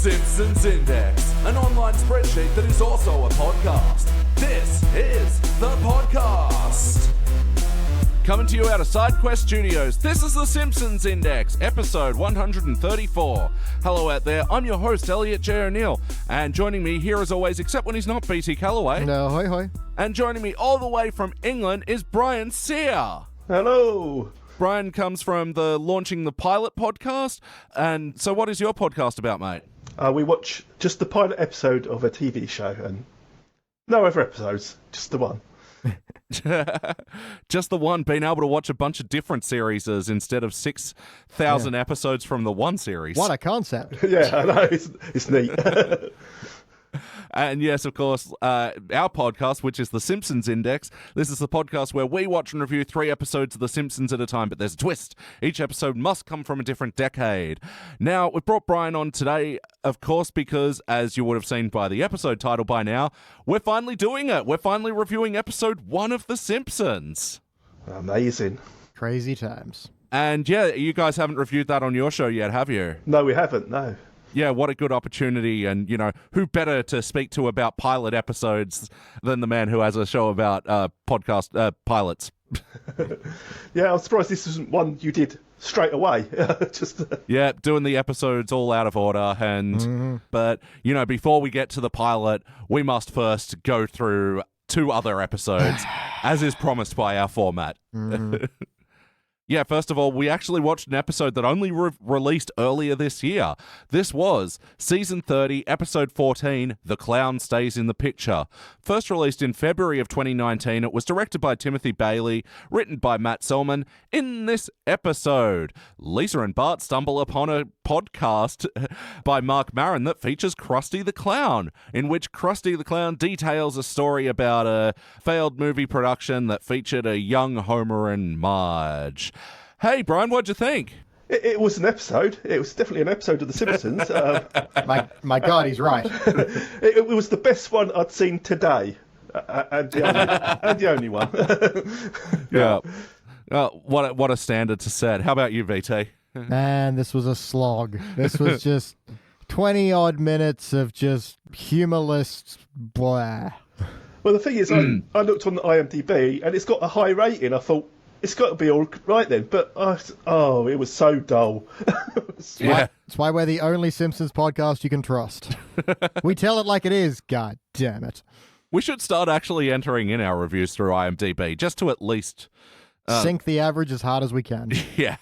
Simpsons Index, an online spreadsheet that is also a podcast. This is the podcast. Coming to you out of SideQuest Studios, this is the Simpsons Index, episode 134. Hello out there, I'm your host, Elliot Jay O'Neill, and joining me here as always, except when he's not, BT Calloway. No, hoi hoi. And joining me all the way from England is Brian Sear. Hello. Brian comes from the Launching the Pilot podcast, and so what is your podcast about, mate? We watch just the pilot episode of a TV show, and no other episodes, just the one. Just the one, being able to watch a bunch of different series instead of 6,000 episodes from the one series. What a concept. Yeah, I know, it's neat. And yes, of course, our podcast, which is the Simpsons Index. This is the podcast where we watch and review 3 episodes of The Simpsons at a time, but there's a twist. Each episode must come from a different decade. Now, we've brought Brian on today, of course, because, as you would have seen by the episode title by now, we're finally doing it. We're finally reviewing episode 1 of The Simpsons. Amazing. Crazy times. And yeah, you guys haven't reviewed that on your show yet, have you? No, we haven't, no. Yeah, what a good opportunity, and, you know, who better to speak to about pilot episodes than the man who has a show about podcast pilots? Yeah, I'm surprised this isn't one you did straight away. Yeah, doing the episodes all out of order, and but, you know, before we get to the pilot, we must first go through 2 other episodes, as is promised by our format. Yeah, first of all, we actually watched an episode that only released earlier this year. This was Season 30, Episode 14, The Clown Stays in the Picture. First released in February of 2019, it was directed by Timothy Bailey, written by Matt Selman. In this episode, Lisa and Bart stumble upon a podcast by Mark Maron that features Krusty the Clown, in which Krusty the Clown details a story about a failed movie production that featured a young Homer and Marge. Hey, Brian, what'd you think? It was an episode. It was definitely an episode of The Simpsons. My God, he's right. It was the best one I'd seen today, and the only one. Yeah. What a standard to set. How about you, VT? Man, this was a slog. This was just 20-odd minutes of just humorless blah. Well, the thing is, I looked on the IMDb, and it's got a high rating. I thought, it's got to be all right then, but it was so dull. Yeah. That's why we're the only Simpsons podcast you can trust. We tell it like it is, god damn it. We should start actually entering in our reviews through IMDb, just to at least... sink the average as hard as we can. Yeah.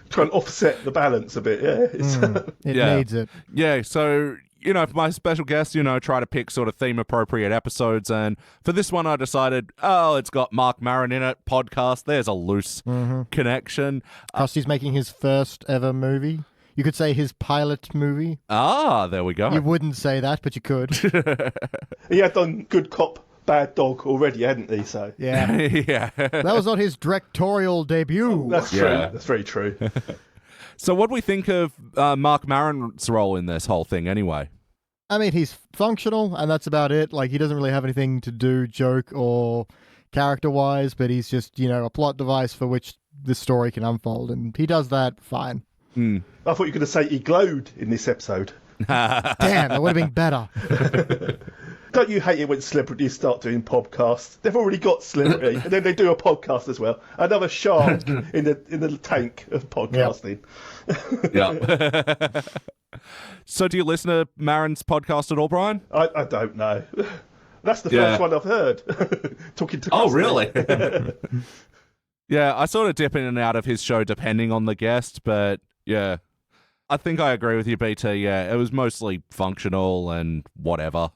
Try and offset the balance a bit, yeah. It needs it. Yeah, so... You know, for my special guest, you know, try to pick sort of theme-appropriate episodes, and for this one I decided, it's got Mark Maron in it, podcast, there's a loose connection. Krusty's making his first ever movie. You could say his pilot movie. Ah, there we go. You wouldn't say that, but you could. He had done Good Cop, Bad Dog already, hadn't he? So Yeah. Yeah. That was not his directorial debut. That's true. That's very true. So what do we think of Mark Maron's role in this whole thing anyway? I mean, he's functional, and that's about it. Like, he doesn't really have anything to do joke or character-wise, but he's just, you know, a plot device for which the story can unfold, and he does that fine. I thought you were going to say he glowed in this episode. Damn, that would have been better. Don't you hate it when celebrities start doing podcasts? They've already got celebrity, and then they do a podcast as well. Another shark in the tank of podcasting. Yeah. So do you listen to Maron's podcast at all, Brian? I don't know. That's the first one I've heard. Talking to Oh, really? Yeah, I sort of dip in and out of his show depending on the guest, but yeah. I think I agree with you, BT. Yeah, it was mostly functional and whatever.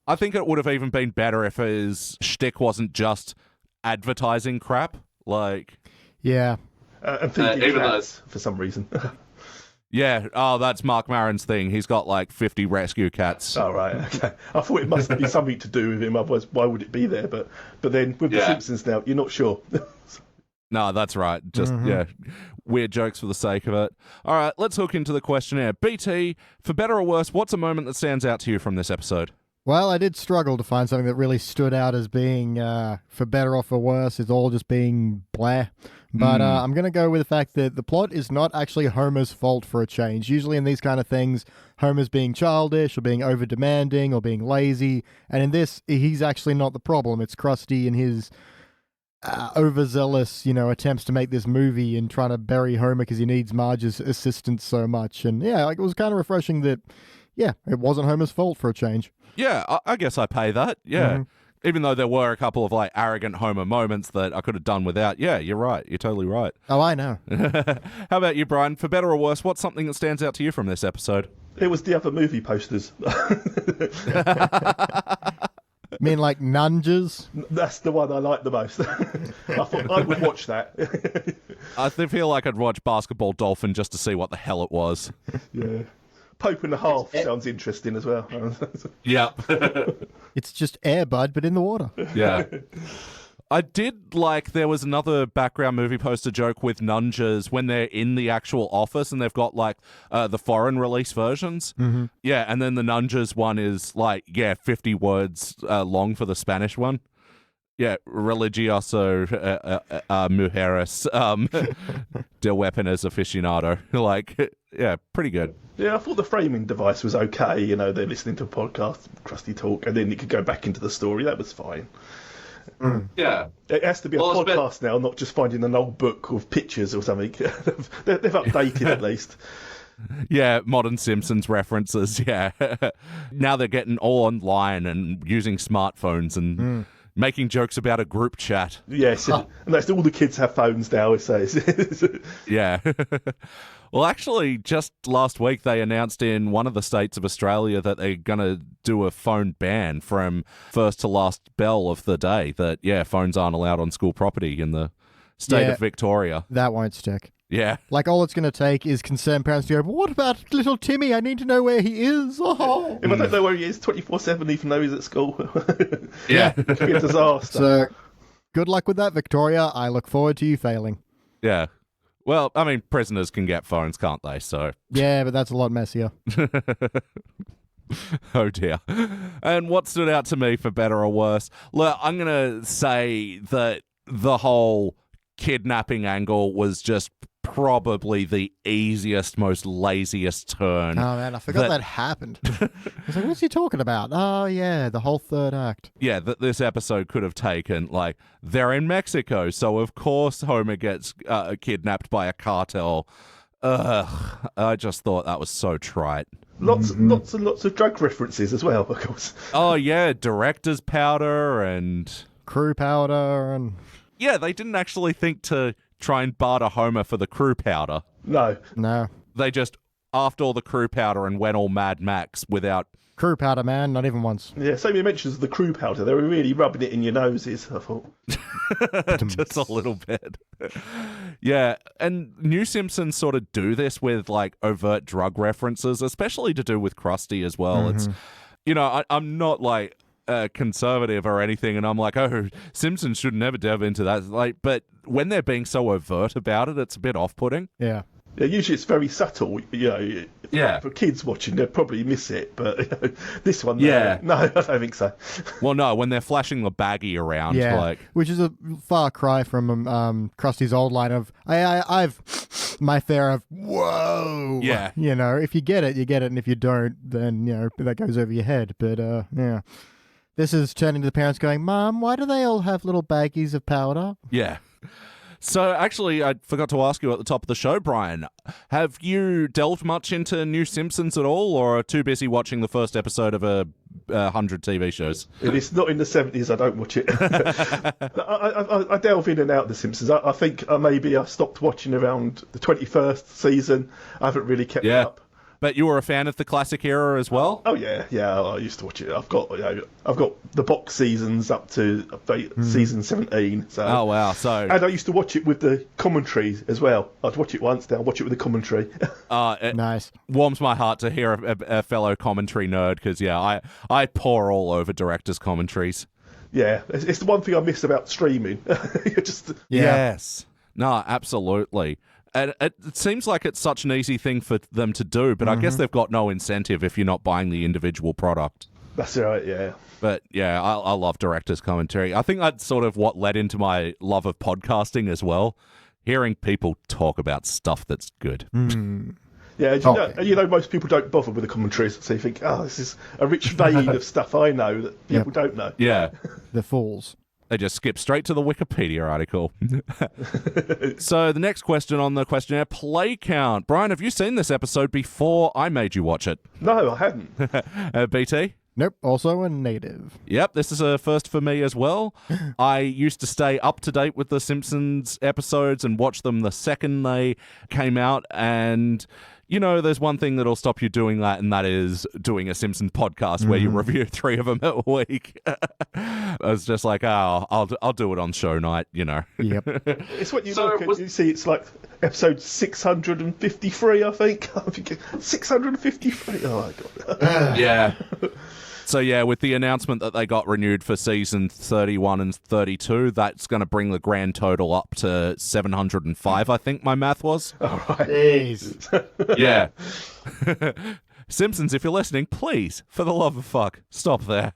I think it would have even been better if his shtick wasn't just advertising crap. Like, yeah. And feeding cats for some reason. Yeah, that's Mark Maron's thing. He's got like 50 rescue cats. Oh, right, okay. I thought it must be something to do with him, otherwise why would it be there? But then with The Simpsons now, you're not sure. No, that's right. Just, weird jokes for the sake of it. All right, let's hook into the questionnaire. BT, for better or worse, what's a moment that stands out to you from this episode? Well, I did struggle to find something that really stood out as being, for better or for worse, it's all just being blah. But I'm going to go with the fact that the plot is not actually Homer's fault for a change. Usually in these kind of things, Homer's being childish or being over-demanding or being lazy. And in this, he's actually not the problem. It's Krusty and his overzealous, attempts to make this movie and trying to bury Homer because he needs Marge's assistance so much. And yeah, it was kind of refreshing that, it wasn't Homer's fault for a change. Yeah, I guess I pay that. Yeah. Even though there were a couple of arrogant Homer moments that I could have done without. Yeah, you're right. You're totally right. Oh, I know. How about you, Brian? For better or worse, what's something that stands out to you from this episode? It was the other movie posters. You mean like Nunges? That's the one I like the most. I thought I would watch that. I feel like I'd watch Basketball Dolphin just to see what the hell it was. Yeah. Pope and a Half sounds interesting as well. Yeah. It's just Air Bud, but in the water. Yeah. I did like there was another background movie poster joke with Nunges when they're in the actual office and they've got the foreign release versions. Mm-hmm. Yeah, and then the Nunges one is 50 words long for the Spanish one. Yeah, religioso mujeres de weapones aficionado. Yeah, pretty good. Yeah, I thought the framing device was okay. They're listening to a podcast, Krusty talk, and then it could go back into the story. That was fine. Yeah. It has to be a podcast now, not just finding an old book with pictures or something. They've updated at least. Yeah, modern Simpsons references, yeah. Now they're getting all online and using smartphones and making jokes about a group chat. Yes, and that's all the kids have phones now, it says. Yeah. Well, actually, just last week they announced in one of the states of Australia that they're going to do a phone ban from first to last bell of the day, that, phones aren't allowed on school property in the state of Victoria. That won't stick. Yeah. All it's going to take is concerned parents to go, but what about little Timmy? I need to know where he is. Oh. If I don't know where he is 24/7, even though he's at school. Yeah. It could be a disaster. So, good luck with that, Victoria. I look forward to you failing. Yeah. Well, I mean, prisoners can get phones, can't they? So. Yeah, but that's a lot messier. Oh, dear. And what stood out to me for better or worse? Look, I'm going to say that the whole kidnapping angle was just probably the easiest, most laziest turn. Oh, man, I forgot that happened. I was like, what's he talking about? Oh, yeah, the whole third act. Yeah, that this episode could have taken, they're in Mexico, so of course Homer gets kidnapped by a cartel. Ugh, I just thought that was so trite. Lots and lots of drug references as well, of course. Oh, yeah, director's powder and... crew powder and... Yeah, they didn't actually think to try and barter Homer for the crew powder. No. They just offed all the crew powder and went all Mad Max without... Crew powder, man, not even once. Yeah, so many mentions of the crew powder. They were really rubbing it in your noses, I thought. Just a little bit. Yeah, and New Simpsons sort of do this with, overt drug references, especially to do with Krusty as well. Mm-hmm. It's, I'm not, conservative or anything, and I'm like, oh, Simpsons should never delve into that. But when they're being so overt about it, it's a bit off-putting. Yeah. Yeah, usually it's very subtle. Yeah. For kids watching, they'd probably miss it, but this one, yeah. No, I don't think so. Well, no, when they're flashing the baggie around, which is a far cry from Krusty's old line of I've my fair of whoa. Yeah. If you get it, you get it, and if you don't, then that goes over your head. But yeah. This is turning to the parents going, Mom, why do they all have little baggies of powder? Yeah. So, actually, I forgot to ask you at the top of the show, Brian, have you delved much into New Simpsons at all, or are too busy watching the first episode of 100 TV shows? If it's not in the 70s, I don't watch it. I delve in and out of The Simpsons. I think maybe I stopped watching around the 21st season. I haven't really kept up. But you were a fan of the classic era as well? Oh yeah, I used to watch it. I've got the box seasons up to season 17. So. Oh wow! And I used to watch it with the commentary as well. I'd watch it once, then I'd watch it with the commentary. Nice. Warms my heart to hear a fellow commentary nerd, because I pore all over directors' commentaries. Yeah, it's the one thing I miss about streaming. Yes. No, absolutely. And it seems like it's such an easy thing for them to do, but I guess they've got no incentive if you're not buying the individual product. That's right, yeah. But yeah, I love director's commentary. I think that's sort of what led into my love of podcasting as well. hearing people talk about stuff that's good. Yeah, you know, most people don't bother with the commentaries, so you think, this is a rich vein of stuff I know that people don't know. Yeah. They're fools. They just skip straight to the Wikipedia article. So the next question on the questionnaire, play count. Brian, have you seen this episode before I made you watch it? No, I hadn't. BT? Nope, also a native. Yep, this is a first for me as well. I used to stay up to date with the Simpsons episodes and watch them the second they came out, and you know, there's one thing that'll stop you doing that, and that is doing a Simpsons podcast where you review 3 of them a week. I was just like, I'll do it on show night, you know. Yep. It's what you look at, you see, it's like episode 653, I think. 653. Oh my god. Yeah. So yeah, with the announcement that they got renewed for season 31 and 32, that's going to bring the grand total up to 705, I think my math was. All right. Jeez. Yeah. Simpsons, if you're listening, please, for the love of fuck, stop there.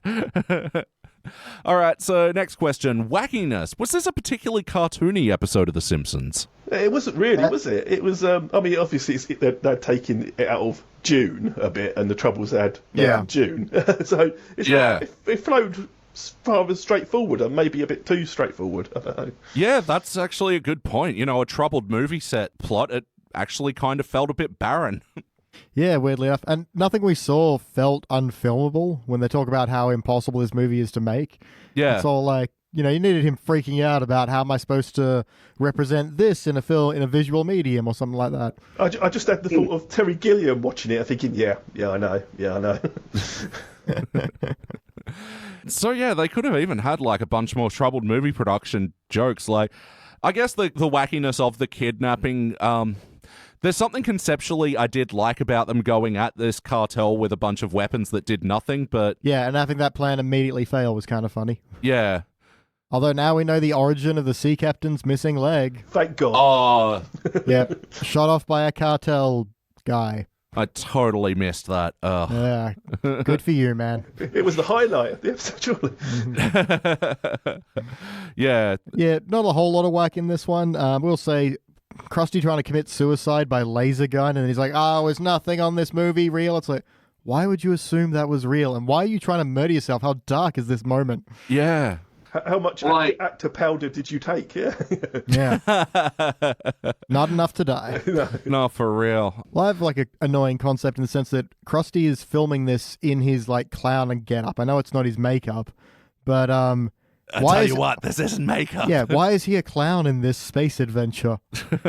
All right, so next question. Wackiness. Was this a particularly cartoony episode of The Simpsons? It wasn't really, was it? It was, I mean, obviously they're taking it out of June a bit and the troubles they had in June. So it flowed rather straightforward and maybe a bit too straightforward. I don't know. Yeah, that's actually a good point. You know, a troubled movie set plot, it actually kind of felt a bit barren. Yeah, weirdly enough. And nothing we saw felt unfilmable when they talk about how impossible this movie is to make. Yeah. It's all like, you know, you needed him freaking out about how am I supposed to represent this in a visual medium or something like that. I just had the thought of Terry Gilliam watching it and thinking, yeah, I know. So yeah, they could have even had like a bunch more troubled movie production jokes. Like, I guess the wackiness of the kidnapping, there's something conceptually I did like about them going at this cartel with a bunch of weapons that did nothing, but... Yeah, and having that plan immediately fail was kind of funny. Yeah. Although now we know the origin of the sea captain's missing leg. Thank God. Oh. Yep, shot off by a cartel guy. I totally missed that. Ugh. Yeah, good for you, man. It was the highlight of the episode, surely. Yeah. Yeah, not a whole lot of whack in this one. We'll say... Krusty trying to commit suicide by laser gun, and he's like, is nothing on this movie real? It's like, why would you assume that was real? And why are you trying to murder yourself? How dark is this moment? Yeah. How much actor powder did you take? Yeah. Yeah. Not enough to die. No, for real. Well, I have like an annoying concept in the sense that Krusty is filming this in his like clown and get-up. I know it's not his makeup, but I tell you what, this isn't makeup. Yeah, why is he a clown in this space adventure?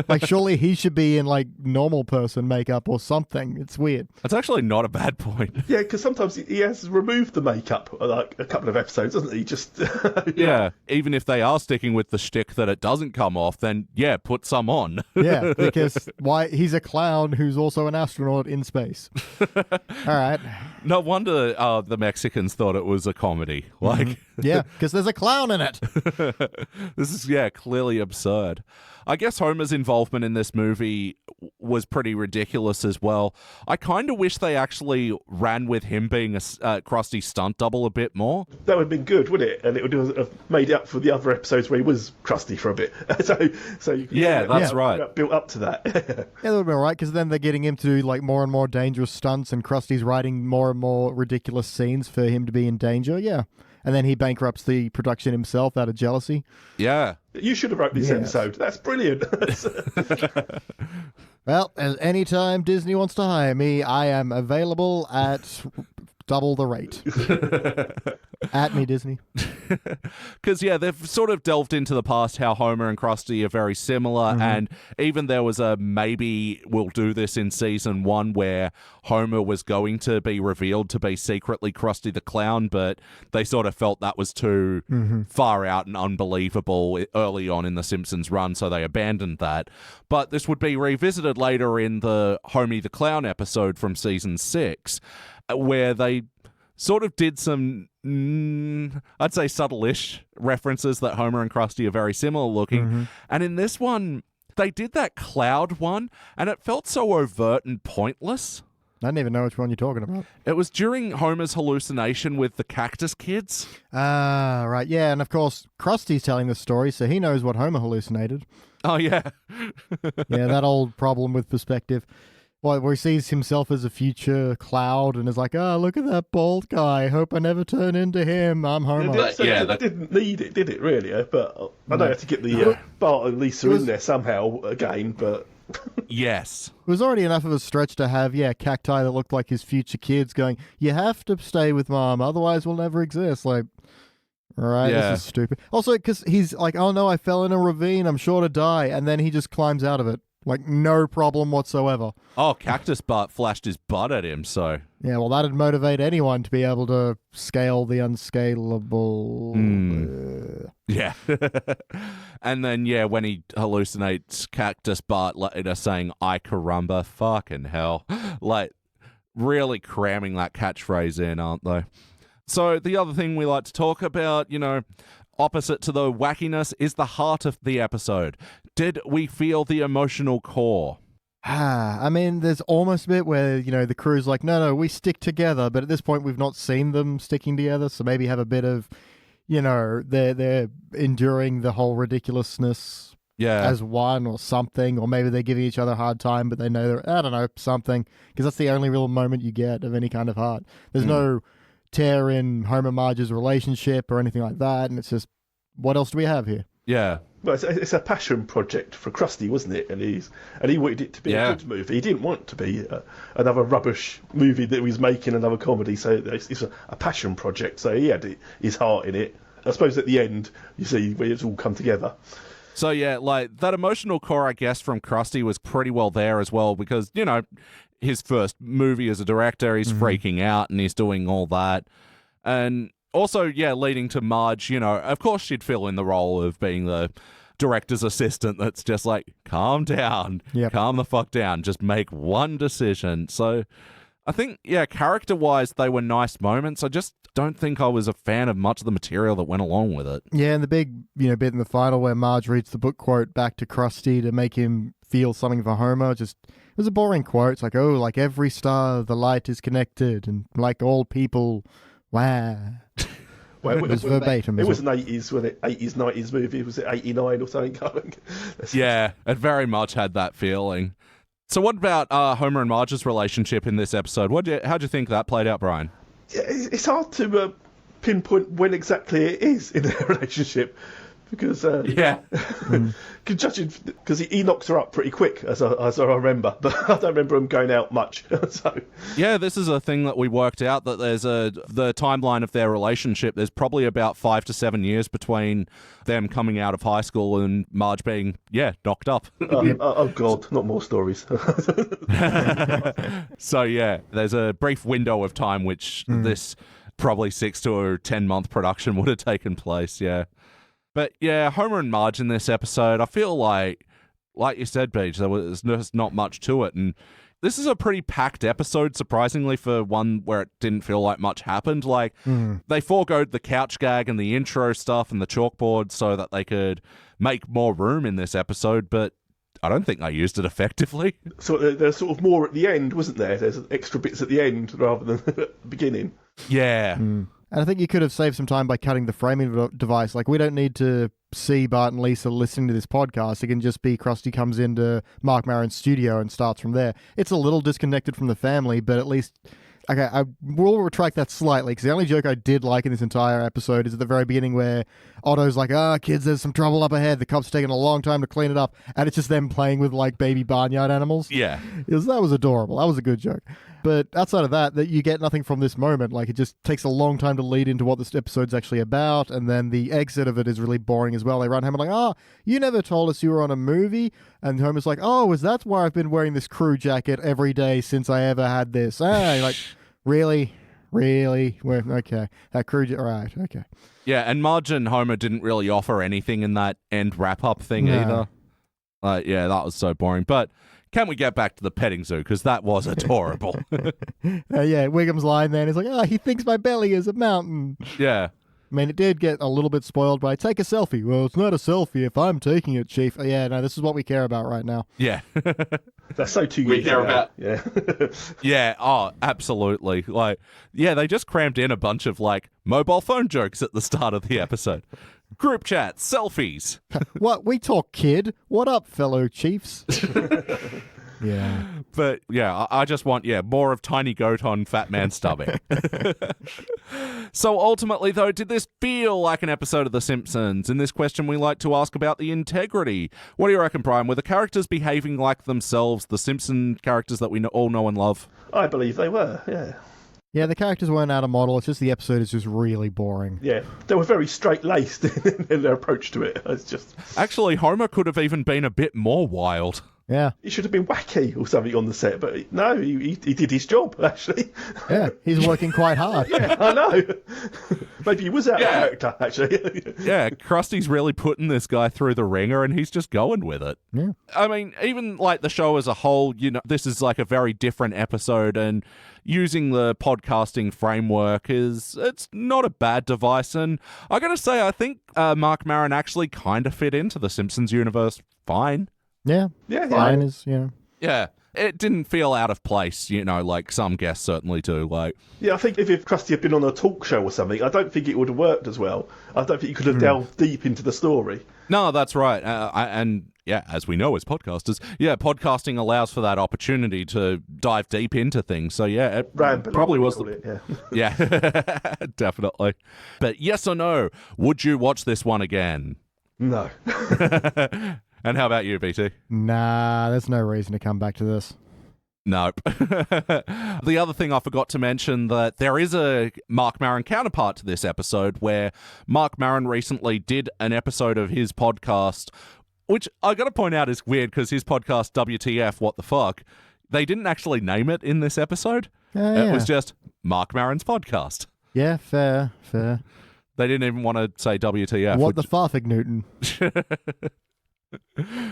Like, surely he should be in, like, normal person makeup or something. It's weird. That's actually not a bad point. Yeah, because sometimes he has removed the makeup, like, a couple of episodes, doesn't he? Just Yeah, even if they are sticking with the shtick that it doesn't come off, then, yeah, put some on. Yeah, because he's a clown who's also an astronaut in space. All right. No wonder the Mexicans thought it was a comedy. Like... Yeah, because there's a clown in it. This is, clearly absurd. I guess Homer's involvement in this movie was pretty ridiculous as well. I kind of wish they actually ran with him being a Krusty stunt double a bit more. That would have been good, wouldn't it? And it would have made up for the other episodes where he was Krusty for a bit. so you could, that's right. Built up to that. Yeah, that would have been right, because then they're getting him to do like more and more dangerous stunts, and Krusty's writing more and more ridiculous scenes for him to be in danger. Yeah. And then he bankrupts the production himself out of jealousy. Yeah. You should have wrote this episode. That's brilliant. Well, any time Disney wants to hire me, I am available at double the rate. At me, Disney. Because, they've sort of delved into the past how Homer and Krusty are very similar, and even there was a maybe we'll do this in season 1 where Homer was going to be revealed to be secretly Krusty the Clown, but they sort of felt that was too far out and unbelievable early on in the Simpsons run, so they abandoned that. But this would be revisited later in the Homie the Clown episode from season 6, where they sort of did some, I'd say subtle-ish references that Homer and Krusty are very similar looking. And in this one, they did that cloud one, and it felt so overt and pointless. I didn't even know which one you're talking about. It was during Homer's hallucination with the cactus kids. Ah, right. Yeah, and of course, Krusty's telling the story, so he knows what Homer hallucinated. Oh, yeah. Yeah, that old problem with perspective. Where he sees himself as a future Cloud and is like, oh, look at that bald guy. Hope I never turn into him. I'm Homer. That didn't need it, did it, really? But I know how to get the Bart and Lisa in there somehow again, but... Yes. It was already enough of a stretch to have, cacti that looked like his future kids going, you have to stay with Mom, otherwise we'll never exist. Like, all right, This is stupid. Also, because he's like, oh no, I fell in a ravine, I'm sure to die. And then he just climbs out of it. Like, no problem whatsoever. Oh, Cactus Bart flashed his butt at him, so... Yeah, well, that'd motivate anyone to be able to scale the unscalable. Yeah. And then, when he hallucinates Cactus Bart later saying, I caramba, fucking hell. Like, really cramming that catchphrase in, aren't they? So the other thing we like to talk about, opposite to the wackiness, is the heart of the episode. Did we feel the emotional core? I mean, there's almost a bit where, the crew's like, no, we stick together. But at this point, we've not seen them sticking together. So maybe have a bit of, they're enduring the whole ridiculousness as one or something. Or maybe they're giving each other a hard time, but they know something. Because that's the only real moment you get of any kind of heart. There's no tear in Homer Marge's relationship or anything like that. And it's just, what else do we have here? Yeah. Well, it's a passion project for Krusty, wasn't it? And he wanted it to be a good movie. He didn't want it to be another rubbish movie that he was making, another comedy. So it's a passion project. So he had his heart in it. I suppose at the end, you see where it's all come together. So like that emotional core, I guess, from Krusty was pretty well there as well because, his first movie as a director, he's freaking out and he's doing all that. And also, leading to Marge, of course she'd fill in the role of being the director's assistant that's just like, calm down, calm the fuck down, just make one decision. So I think, character-wise, they were nice moments. I just don't think I was a fan of much of the material that went along with it. Yeah, and the big, bit in the final where Marge reads the book quote back to Krusty to make him feel something for Homer, it was a boring quote. It's like, oh, like every star, the light is connected, and like all people, wow. Well, it was verbatim. It was an 80s, wasn't it? 80s, 90s movie. Was it 89 or something? Yeah, it very much had that feeling. So what about Homer and Marge's relationship in this episode? How'd you think that played out, Brian? Yeah, it's hard to pinpoint when exactly it is in their relationship. Because judging, because he knocks her up pretty quick, as I remember, but I don't remember him going out much. So this is a thing that we worked out, that there's the timeline of their relationship. There's probably about 5 to 7 years between them coming out of high school and Marge being knocked up. Oh God, not more stories. So there's a brief window of time which this probably 6 to 10 month production would have taken place. But Homer and Marge in this episode, I feel like you said, Beach, there was just not much to it. And this is a pretty packed episode, surprisingly, for one where it didn't feel like much happened. Like, they foregoed the couch gag and the intro stuff and the chalkboard so that they could make more room in this episode, but I don't think they used it effectively. So there's sort of more at the end, wasn't there? There's extra bits at the end rather than at the beginning. Yeah. And I think you could have saved some time by cutting the framing device. Like, we don't need to see Bart and Lisa listening to this podcast. It can just be Krusty comes into Mark Maron's studio and starts from there. It's a little disconnected from the family, but at least... Okay, I will retract that slightly, because the only joke I did like in this entire episode is at the very beginning where Otto's like, kids, there's some trouble up ahead. The cops taking a long time to clean it up. And it's just them playing with, like, baby barnyard animals. Yeah. That was adorable. That was a good joke. But outside of that, you get nothing from this moment. Like, it just takes a long time to lead into what this episode's actually about, and then the exit of it is really boring as well. They run home and like, you never told us you were on a movie. And Homer's like, is that why I've been wearing this crew jacket every day since I ever had this? Like, really? Okay. That crew jacket, right, okay. Yeah, and Marge and Homer didn't really offer anything in that end wrap-up thing either. That was so boring. But... can we get back to the petting zoo? Because that was adorable. Wiggum's lying there and he's like, he thinks my belly is a mountain. Yeah. I mean, it did get a little bit spoiled by take a selfie. Well, it's not a selfie if I'm taking it, Chief. This is what we care about right now. Yeah. That's so too we care about. Yeah. Yeah, absolutely. Like, they just crammed in a bunch of, like, mobile phone jokes at the start of the episode. group chat, selfies. What? We talk, kid. What up, fellow chiefs? Yeah. But yeah, I just want, more of Tiny Goat on Fat Man Stubbing. So ultimately, though, did this feel like an episode of The Simpsons? In this question, we like to ask about the integrity. What do you reckon, Brian? Were the characters behaving like themselves, the Simpson characters that we all know and love? I believe they were, yeah. Yeah, the characters weren't out of model. It's just the episode is just really boring. Yeah, they were very straight-laced in their approach to it. It's just... Actually, Homer could have even been a bit more wild. Yeah. He should have been wacky or something on the set, but no, he did his job, actually. Yeah, he's working quite hard. Yeah, I know. Maybe he was out of character, actually. Yeah, Krusty's really putting this guy through the ringer and he's just going with it. Yeah. I mean, even like the show as a whole, this is like a very different episode, and using the podcasting framework it's not a bad device. And I gotta say, I think Mark Maron actually kind of fit into the Simpsons universe fine. Yeah. Fine is, Yeah. It didn't feel out of place, like some guests certainly do. Yeah, I think if Krusty had been on a talk show or something, I don't think it would have worked as well. I don't think you could have delved deep into the story. No, that's right. As we know as podcasters, podcasting allows for that opportunity to dive deep into things. So, it probably was. Yeah, definitely. But yes or no, would you watch this one again? No. And how about you, BT? Nah, there's no reason to come back to this. Nope. The other thing I forgot to mention, that there is a Mark Maron counterpart to this episode, where Mark Maron recently did an episode of his podcast, which I got to point out is weird because his podcast, WTF, What the Fuck, they didn't actually name it in this episode. It was just Mark Maron's podcast. Yeah, fair. They didn't even want to say WTF. What the Farfig Newton?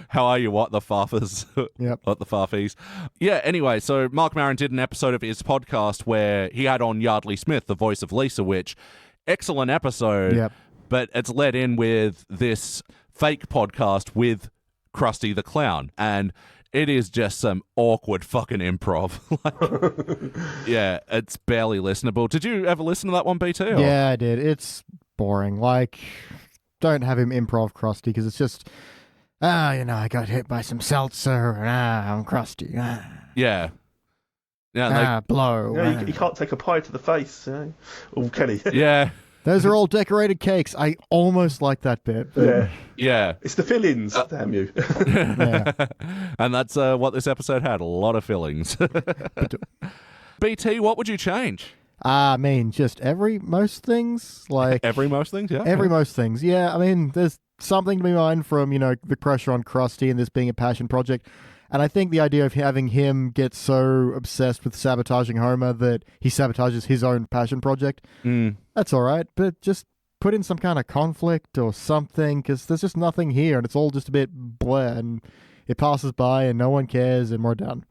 How are you? What the farfers? Yep. What the farfies? Yeah, anyway, so Mark Maron did an episode of his podcast where he had on Yardley Smith, the voice of Lisa, which, excellent episode, Yep. But it's led in with this fake podcast with Krusty the Clown, and it is just some awkward fucking improv. Yeah, it's barely listenable. Did you ever listen to that one, BT? Or? Yeah, I did. It's boring. Don't have him improv Krusty because it's just... I got hit by some seltzer, and I'm crusty. Yeah. Yeah, blow. Yeah, he can't take a pie to the face. Or can he? Yeah. Those are all decorated cakes. I almost like that bit. But... Yeah. It's the fillings, damn you. Yeah. And that's what this episode had, a lot of fillings. BT, what would you change? I mean, just most things. Most things, yeah. Most things, yeah. I mean, there's something to be mined from, the pressure on Krusty and this being a passion project. And I think the idea of having him get so obsessed with sabotaging Homer that he sabotages his own passion project, that's all right. But just put in some kind of conflict or something, because there's just nothing here, and it's all just a bit bleh, and it passes by, and no one cares, and we're done.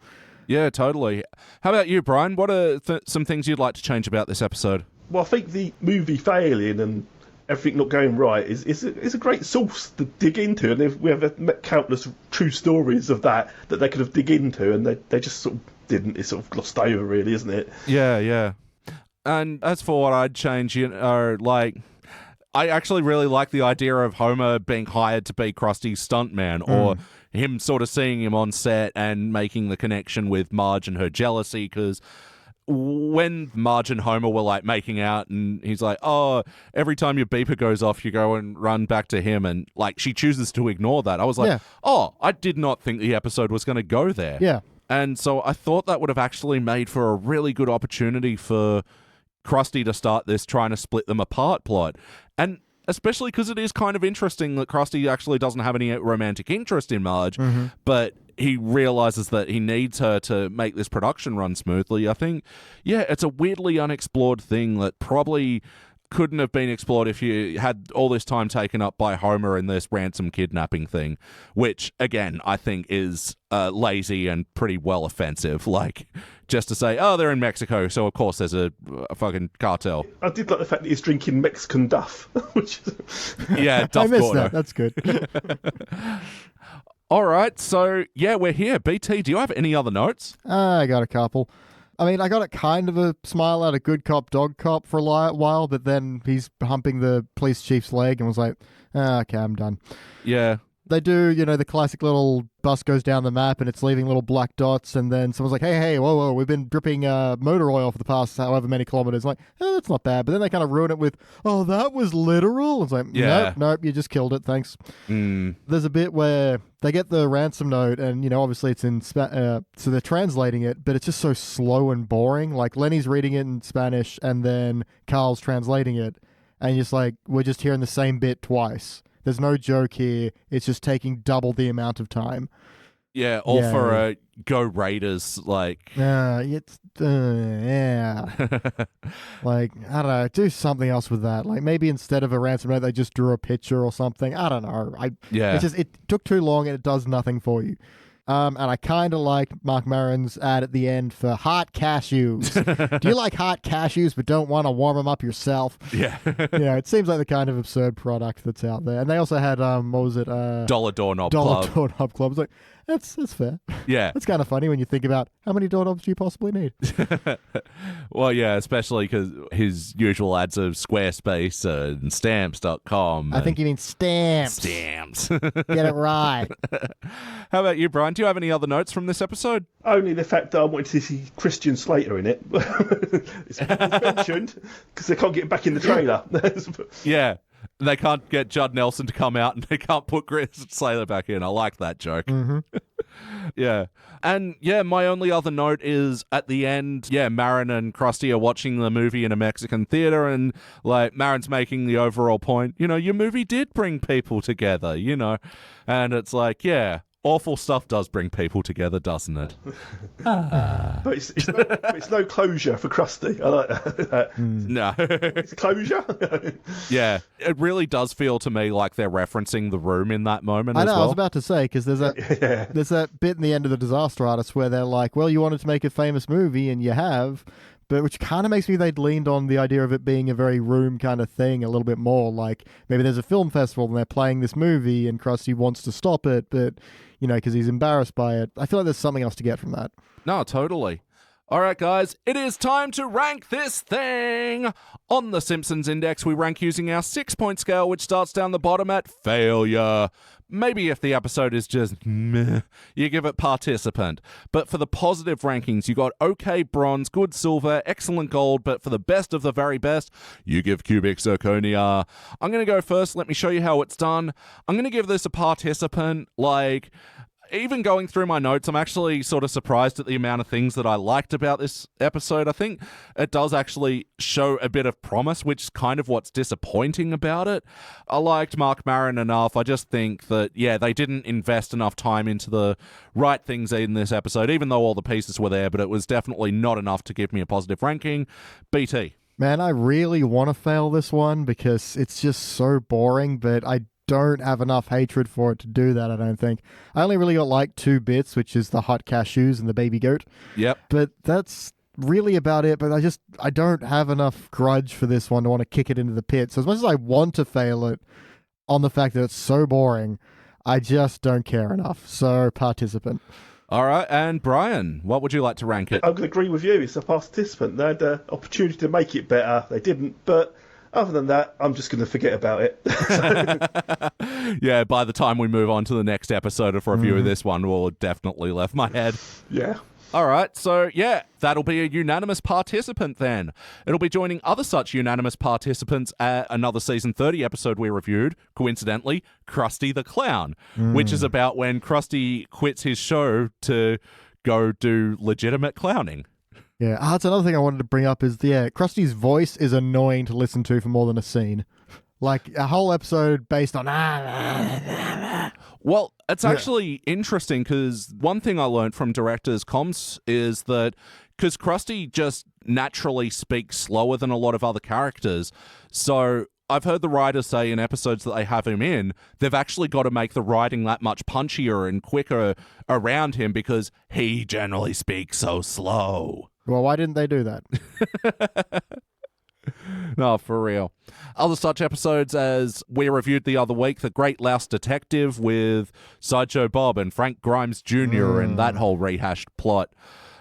Yeah, totally. How about you, Brian? What are some things you'd like to change about this episode? Well, I think the movie failing and everything not going right is a great source to dig into, and we have met countless true stories of that they could have dig into, and they just sort of didn't. It's sort of glossed over, really, isn't it? Yeah. And as for what I'd change, I actually really like the idea of Homer being hired to be Krusty's stuntman, or him sort of seeing him on set and making the connection with Marge and her jealousy, because when Marge and Homer were making out, and he's like, oh, every time your beeper goes off, you go and run back to him, and she chooses to ignore that. I was like, oh, I did not think the episode was going to go there. Yeah. And so I thought that would have actually made for a really good opportunity for Krusty to start this trying to split them apart plot. And especially because it is kind of interesting that Krusty actually doesn't have any romantic interest in Marge, but he realizes that he needs her to make this production run smoothly. I think, it's a weirdly unexplored thing that probably couldn't have been explored if you had all this time taken up by Homer in this ransom kidnapping thing, which, again, I think is lazy and pretty well offensive. Just to say, oh, they're in Mexico, so of course there's a fucking cartel. I did like the fact that he's drinking Mexican Duff, which is... Yeah, Duff I missed Gordo. that. That's good. All right, so, we're here. BT, do you have any other notes? I got a couple. I mean, I got a kind of a smile out of good cop, dog cop for a while, but then he's humping the police chief's leg and was like, okay, I'm done. Yeah. They do, the classic little bus goes down the map and it's leaving little black dots, and then someone's like, hey, whoa, we've been dripping motor oil for the past however many kilometers. Like, that's not bad. But then they kind of ruin it with, that was literal. It's like, nope, you just killed it, thanks. There's a bit where they get the ransom note and, obviously it's in so they're translating it, but it's just so slow and boring. Like, Lenny's reading it in Spanish and then Carl's translating it, and just like, we're just hearing the same bit twice. There's no joke here. It's just taking double the amount of time. Yeah, or for a Go Raiders, like... Like, I don't know, do something else with that. Like, maybe instead of a ransom note, they just drew a picture or something. I don't know. It took too long and it does nothing for you. And I kind of like Mark Maron's ad at the end for hot cashews. Do you like hot cashews but don't want to warm them up yourself? Yeah. It seems like the kind of absurd product that's out there. And they also had, what was it? Dollar Doorknob Dollar Club. Doorknob Club. It's like, that's fair. Yeah. It's kind of funny when you think about how many doorknobs do you possibly need? Well, yeah, especially because his usual ads are Squarespace and Stamps.com. I think you mean stamps. Stamps. Get it right. How about you, Brian? Do you have any other notes from this episode? Only the fact that I wanted to see Christian Slater in it. It's mentioned because they can't get back in the trailer. Yeah. They can't get Judd Nelson to come out and they can't put Christian Slater back in. I like that joke. Mm-hmm. Yeah. And yeah, my only other note is at the end, Maron and Krusty are watching the movie in a Mexican theater, and like Maron's making the overall point, your movie did bring people together, and it's like, awful stuff does bring people together, doesn't it? But it's no closure for Krusty. I like that. No. It's closure? Yeah. It really does feel to me like they're referencing The Room in that moment I as know, well. I was about to say, because there's that bit in the end of The Disaster Artist where they're like, well, you wanted to make a famous movie, and you have... But which kind of makes me they'd leaned on the idea of it being a very Room kind of thing a little bit more. Like, maybe there's a film festival and they're playing this movie and Krusty wants to stop it, but, because he's embarrassed by it. I feel like there's something else to get from that. No, totally. All right, guys, it is time to rank this thing. On the Simpsons Index, we rank using our 6-point scale, which starts down the bottom at failure. Maybe if the episode is just meh, you give it participant. But for the positive rankings, you got okay bronze, good silver, excellent gold, but for the best of the very best, you give cubic zirconia. I'm going to go first. Let me show you how it's done. I'm going to give this a participant, even going through my notes, I'm actually sort of surprised at the amount of things that I liked about this episode. I think it does actually show a bit of promise, which is kind of what's disappointing about it. I liked Mark Maron enough. I just think that, they didn't invest enough time into the right things in this episode, even though all the pieces were there, but it was definitely not enough to give me a positive ranking. BT. Man, I really want to fail this one because it's just so boring, but I don't have enough hatred for it to do that, I don't think. I only really got 2 bits, which is the hot cashews and the baby goat. Yep. But that's really about it, but I don't have enough grudge for this one to want to kick it into the pit. So as much as I want to fail it on the fact that it's so boring, I just don't care enough. So, participant. All right, and Brian, what would you like to rank it? I'm going to agree with you. It's a participant. They had the opportunity to make it better. They didn't, but... Other than that, I'm just going to forget about it. Yeah, by the time we move on to the next episode of review of this one, will definitely left my head. Yeah. All right, so that'll be a unanimous participant then. It'll be joining other such unanimous participants at another Season 30 episode we reviewed, coincidentally, Krusty the Clown, which is about when Krusty quits his show to go do legitimate clowning. Yeah, that's another thing I wanted to bring up is, Krusty's voice is annoying to listen to for more than a scene. Like, a whole episode based on... Well, it's actually interesting because one thing I learned from directors' comms is that because Krusty just naturally speaks slower than a lot of other characters, so I've heard the writers say in episodes that they have him in, they've actually got to make the writing that much punchier and quicker around him because he generally speaks so slow. Well, why didn't they do that? No, for real. Other such episodes as we reviewed the other week, The Great Louse Detective with Sideshow Bob and Frank Grimes Jr. and that whole rehashed plot.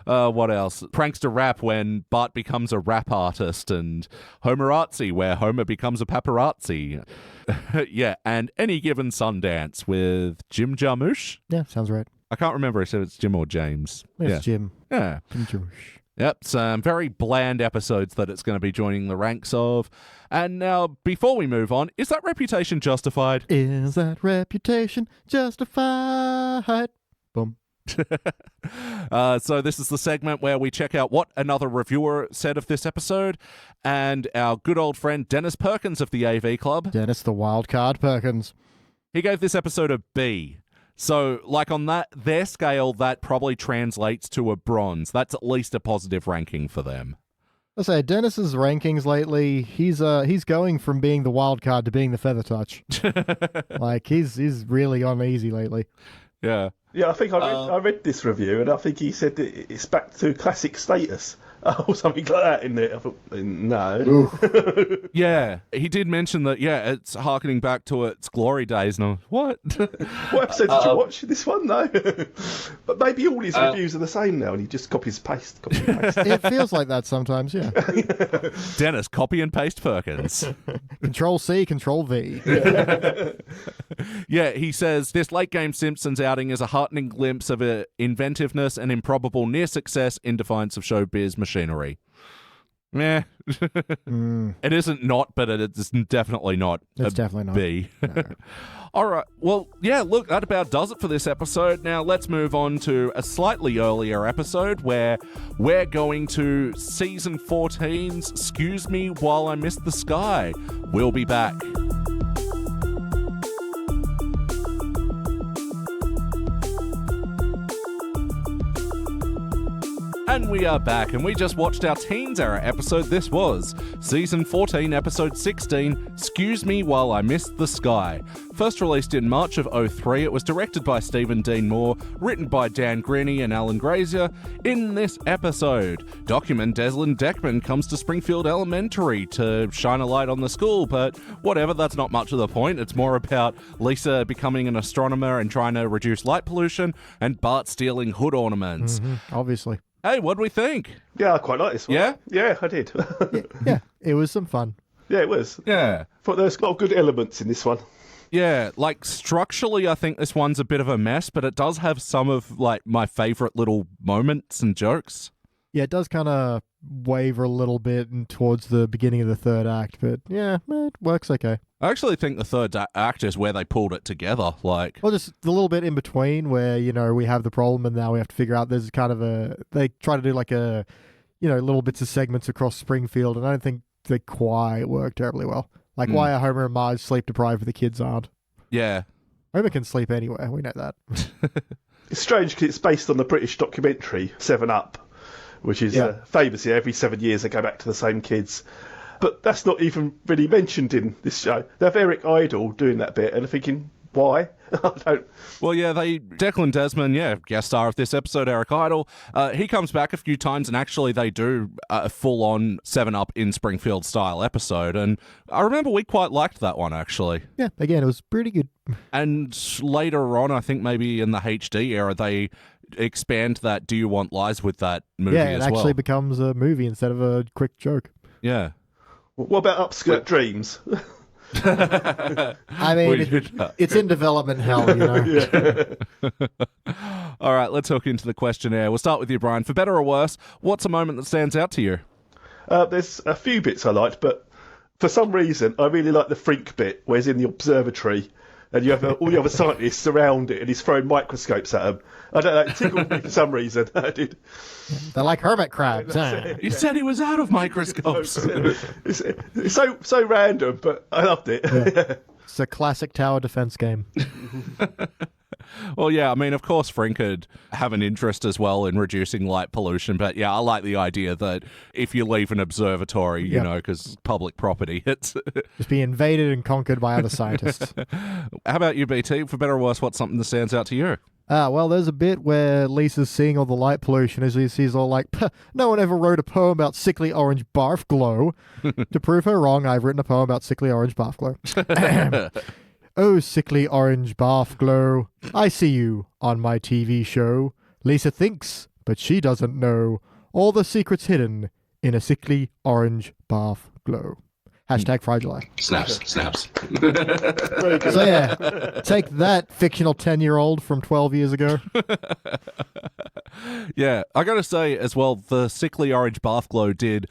What else? Prankster Rap, when Bart becomes a rap artist, and Homerazzi, where Homer becomes a paparazzi. Yeah, and Any Given Sundance with Jim Jarmusch. Yeah, sounds right. I can't remember if it's Jim or James. It's Jim. Yeah. Jim Jarmusch. Yep, some very bland episodes that it's going to be joining the ranks of. And now, before we move on, is that reputation justified? Is that reputation justified? Boom. So this is the segment where we check out what another reviewer said of this episode, and our good old friend Dennis Perkins of the AV Club. Dennis the Wild Card Perkins. He gave this episode a B. So, like on their scale, that probably translates to a bronze. That's at least a positive ranking for them. I say Dennis's rankings lately, he's going from being the wild card to being the feather touch. Like he's really on easy lately. Yeah. Yeah, I think I read this review, and I think he said that it's back to classic status or something like that in there. I thought, no. Yeah, he did mention that, yeah, it's harkening back to its glory days. And what? What episode did you watch? This one? No. But maybe all his reviews are the same now, and he just copies paste. It feels like that sometimes, yeah. Dennis, copy and paste Perkins. Control C, Control V. Yeah, he says, this late game Simpsons outing is a heartening glimpse of inventiveness and improbable near success in defiance of showbiz machinery. Meh. It isn't not, but it's definitely not. It's definitely not. B. No. All right. Well, yeah, look, that about does it for this episode. Now let's move on to a slightly earlier episode where we're going to season 14's Scuse Me While I Miss the Sky. We'll be back. And we are back, and we just watched our Teens Era episode. This was Season 14, Episode 16, Scuse Me While I Missed the Sky. First released in March of 2003, it was directed by Stephen Dean Moore, written by Dan Greaney and Alan Grazier. In this episode, Document Deslin Deckman comes to Springfield Elementary to shine a light on the school, but whatever, that's not much of the point. It's more about Lisa becoming an astronomer and trying to reduce light pollution, and Bart stealing hood ornaments. Obviously. Hey, what do we think? Yeah, I quite like this one. Yeah? Yeah, I did. Yeah, it was some fun. Yeah, it was. Yeah. But there's got good elements in this one. Yeah, like structurally, I think this one's a bit of a mess, but it does have some of like my favorite little moments and jokes. Yeah, it does kind of waver a little bit and towards the beginning of the third act, but yeah, it works okay. I actually think the third act is where they pulled it together. Like, Well, just the little bit in between where, we have the problem and now we have to figure out there's kind of they try to do like little bits of segments across Springfield, and I don't think they quite work terribly well. Like, why are Homer and Marge sleep deprived but the kids aren't? Yeah. Homer can sleep anywhere, we know that. It's strange because it's based on the British documentary 7 Up, which is famous here. Every 7 years they go back to the same kids. But that's not even really mentioned in this show. They have Eric Idle doing that bit, and I'm thinking, why? I don't. Well, yeah, Declan Desmond, guest star of this episode, Eric Idle. He comes back a few times, and actually they do a full-on 7-Up in Springfield style episode. And I remember we quite liked that one, actually. Yeah, again, it was pretty good. And later on, I think maybe in the HD era, they expand that Do You Want Lies with that movie as well. Yeah, it actually becomes a movie instead of a quick joke. Yeah. What about Upskirt Dreams? I mean, it's in development hell, All right, let's hook into the questionnaire. We'll start with you, Brian. For better or worse, what's a moment that stands out to you? There's a few bits I liked, but for some reason, I really like the Frink bit, where he's in the observatory, and you have all the other scientists around it, and he's throwing microscopes at them. I don't know, it tickled me for some reason. I did. They're like hermit crabs. He said he was out of microscopes. It's so random, but I loved it. Yeah. It's a classic tower defense game. Well, yeah, I mean, of course, Frink could have an interest as well in reducing light pollution, but yeah, I like the idea that if you leave an observatory, you know, because public property, it's just be invaded and conquered by other scientists. How about you, BT? For better or worse, what's something that stands out to you? Well, there's a bit where Lisa's seeing all the light pollution as she's all like, no one ever wrote a poem about sickly orange barf glow. To prove her wrong, I've written a poem about sickly orange barf glow. Oh, sickly orange barf glow, I see you on my TV show. Lisa thinks, but she doesn't know all the secrets hidden in a sickly orange bath glow. Hashtag Fry July. Snaps. Very good. So yeah, take that, fictional 10-year-old from 12 years ago. Yeah, I gotta say as well, the sickly orange bath glow did,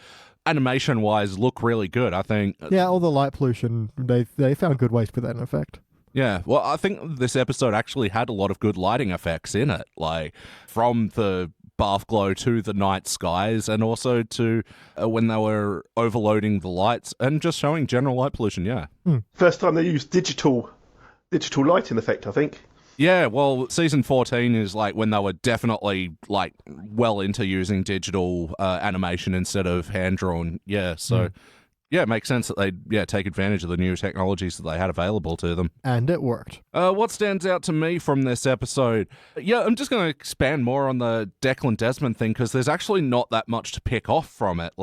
animation-wise, look really good, I think. Yeah, all the light pollution, they found good ways to put that in effect. Yeah, well, I think this episode actually had a lot of good lighting effects in it, like from the bath glow to the night skies, and also to when they were overloading the lights and just showing general light pollution. Yeah. First time they used digital lighting effect, I think. Yeah, well, season 14 is like when they were definitely like well into using digital animation instead of hand drawn. Yeah, so yeah, it makes sense that they'd take advantage of the new technologies that they had available to them. And it worked. What stands out to me from this episode? Yeah, I'm just going to expand more on the Declan Desmond thing because there's actually not that much to pick off from it.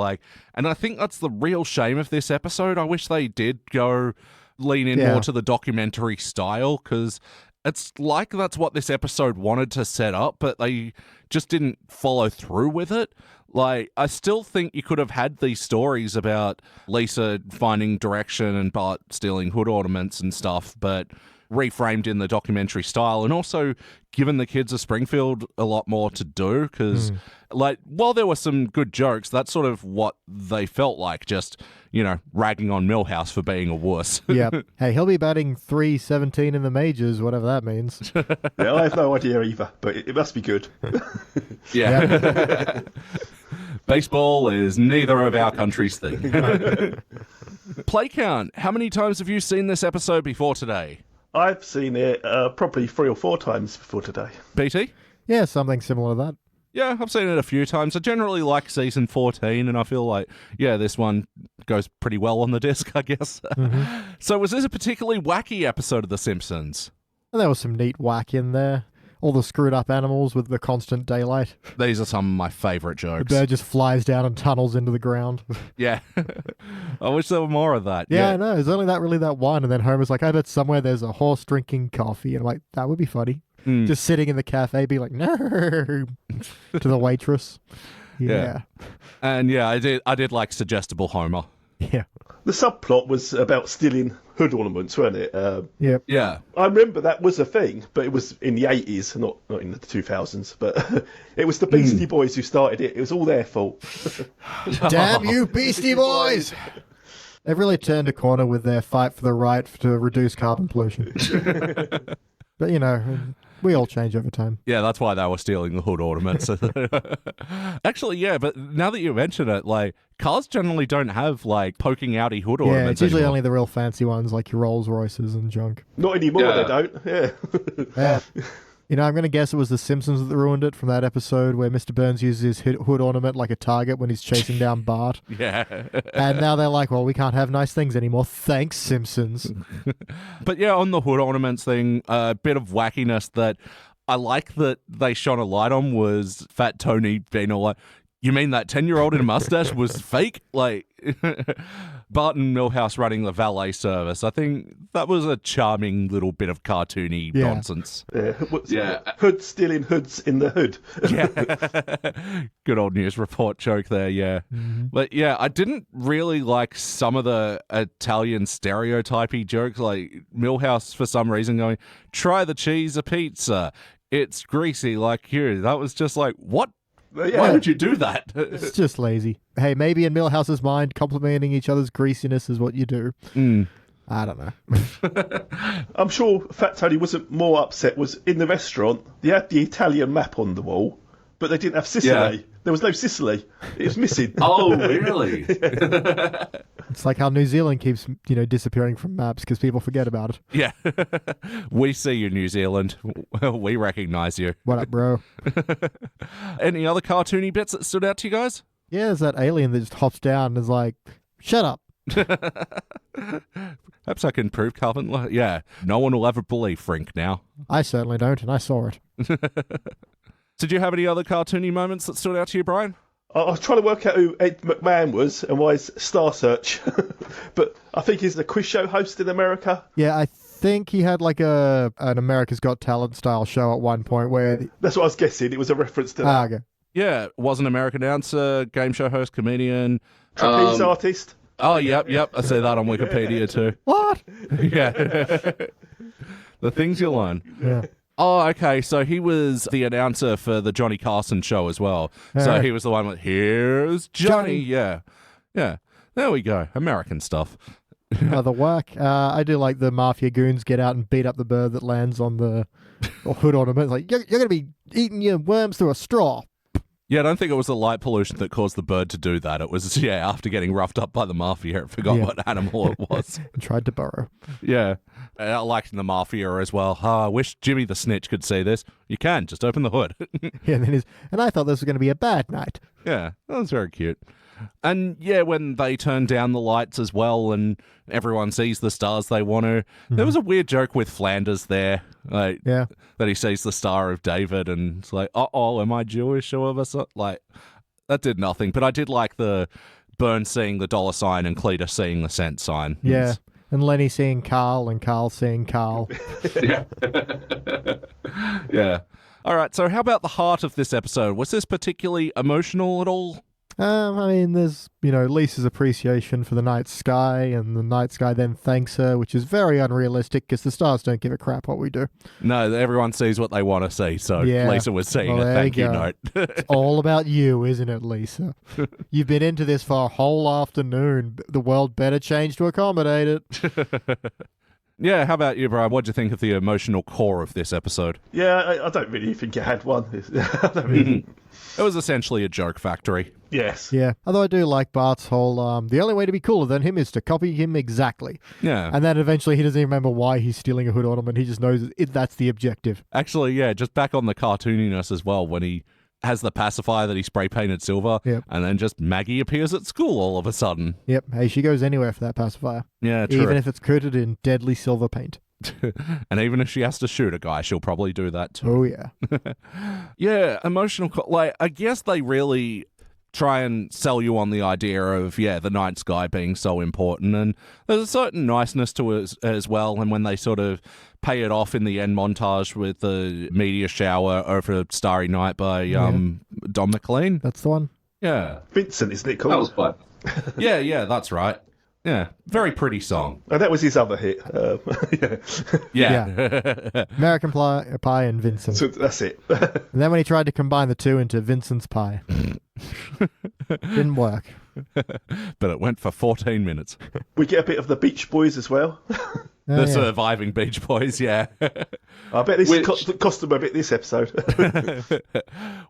And I think that's the real shame of this episode. I wish they did lean in more to the documentary style because it's like that's what this episode wanted to set up, but they just didn't follow through with it. I still think you could have had these stories about Lisa finding direction and Bart stealing hood ornaments and stuff, but reframed in the documentary style, and also given the kids of Springfield a lot more to do, because while there were some good jokes, that's sort of what they felt like, just, ragging on Milhouse for being a wuss. Yep. Hey, he'll be batting .317 in the majors, whatever that means. Yeah, I have no idea either, but it must be good. Yeah. Baseball is neither of our country's thing. Play count. How many times have you seen this episode before today? I've seen it probably 3 or 4 times before today. BT? Yeah, something similar to that. Yeah, I've seen it a few times. I generally like season 14, and I feel like, this one goes pretty well on the disc, I guess. So was this a particularly wacky episode of The Simpsons? And there was some neat whack in there. All the screwed up animals with the constant daylight. These are some of my favourite jokes. The bird just flies down and tunnels into the ground. Yeah. I wish there were more of that. Yeah, I know. There's only that one. And then Homer's like, I bet somewhere there's a horse drinking coffee. And I'm like, that would be funny. Just sitting in the cafe, be like, no, to the waitress. Yeah. And I did like suggestible Homer. Yeah. The subplot was about stealing hood ornaments, wasn't it? Yep. Yeah. I remember that was a thing, but it was in the 80s, not in the 2000s. But it was the Beastie Boys who started it. It was all their fault. Damn you, Beastie Boys! They've really turned a corner with their fight for the right to reduce carbon pollution. But, we all change over time. Yeah, that's why they were stealing the hood ornaments. Actually, yeah, but now that you mention it, cars generally don't have, poking outy hood ornaments. Yeah, it's usually anymore. only the real fancy ones, like your Rolls Royces and junk. Not anymore, they don't. Yeah. I'm going to guess it was The Simpsons that ruined it from that episode where Mr. Burns uses his hood ornament like a target when he's chasing down Bart. Yeah. And now they're like, well, we can't have nice things anymore. Thanks, Simpsons. But yeah, on the hood ornaments thing, a bit of wackiness that I like that they shone a light on was Fat Tony being all like, you mean that 10-year-old in a mustache was fake? Bart and Milhouse running the valet service. I think that was a charming little bit of cartoony nonsense. Yeah. Hood stealing hoods in the hood. Yeah. Good old news report joke there, yeah. But yeah, I didn't really like some of the Italian stereotypy jokes, like Milhouse for some reason going, try the cheese a pizza. It's greasy like you. That was just like, what? Yeah. Why would you do that? It's just lazy. Hey, maybe in Milhouse's mind, complimenting each other's greasiness is what you do. I don't know. I'm sure Fat Tony wasn't more upset. Was in the restaurant, they had the Italian map on the wall, but they didn't have Sicily. Yeah. There was no Sicily. It was missing. Oh, really? It's like how New Zealand keeps, disappearing from maps because people forget about it. Yeah. We see you, New Zealand. We recognize you. What up, bro? Any other cartoony bits that stood out to you guys? Yeah, there's that alien that just hops down and is like, shut up. Perhaps I can prove Calvin. Yeah, no one will ever believe Frink now. I certainly don't, and I saw it. Did you have any other cartoony moments that stood out to you, Brian? I was trying to work out who Ed McMahon was and why it's Star Search, but I think he's a quiz show host in America. Yeah, I think he had an America's Got Talent style show at one point where... That's what I was guessing. It was a reference to that. Okay. Yeah, was an American announcer, game show host, comedian. Trapeze artist. Oh, yep. I see that on Wikipedia too. What? Yeah. The things you learn. Yeah. Oh, okay. So he was the announcer for the Johnny Carson show as well. So he was the one with, here's Johnny. Yeah. There we go. American stuff. The whack. I do like the mafia goons get out and beat up the bird that lands on the hood ornament. It's like, you're going to be eating your worms through a straw. Yeah, I don't think it was the light pollution that caused the bird to do that. It was, after getting roughed up by the mafia, it forgot what animal it was. And tried to burrow. Yeah. I liked the mafia as well. I wish Jimmy the Snitch could see this. You can, just open the hood. Yeah, and I thought this was going to be a bad night. Yeah, that was very cute. And yeah, when they turn down the lights as well and everyone sees the stars they want to, there was a weird joke with Flanders there. Like, that he sees the Star of David and it's like, am I Jewish or whatever? Like, that did nothing. But I did like the Burns seeing the $sign and Cletus seeing the cent sign. Yeah. And Lenny seeing Carl and Carl seeing Carl. Yeah. Yeah. All right, so how about the heart of this episode? Was this particularly emotional at all? I mean, there's, Lisa's appreciation for the night sky, and the night sky then thanks her, which is very unrealistic because the stars don't give a crap what we do. No, everyone sees what they want to see, so Lisa was seeing a thank you note. It's all about you, isn't it, Lisa? You've been into this for a whole afternoon. The world better change to accommodate it. Yeah, how about you, Brian? What do you think of the emotional core of this episode? Yeah, I don't really think it had one. It was essentially a joke factory. Yes. Yeah, although I do like Bart's whole, the only way to be cooler than him is to copy him exactly. Yeah. And then eventually he doesn't even remember why he's stealing a hood ornament. He just knows that's the objective. Actually, yeah, just back on the cartooniness as well, when he has the pacifier that he spray painted silver, and then just Maggie appears at school all of a sudden. Yep, hey, she goes anywhere for that pacifier. Yeah, true. Even if it's coated in deadly silver paint. And even if she has to shoot a guy, she'll probably do that too. Oh, yeah. Yeah, emotional. I guess they really try and sell you on the idea of, the night sky being so important. And there's a certain niceness to it as well. And when they sort of pay it off in the end montage with the meteor shower over Starry Night by Don McLean. That's the one. Yeah. Vincent, isn't it called? That was fun. Yeah, that's right. Yeah, very pretty song. Oh, that was his other hit. Yeah. American Pie and Vincent. So that's it. And then when he tried to combine the two into Vincent's Pie. Didn't work. But it went for 14 minutes. We get a bit of the Beach Boys as well. The surviving Beach Boys, yeah. I bet this cost them a bit this episode.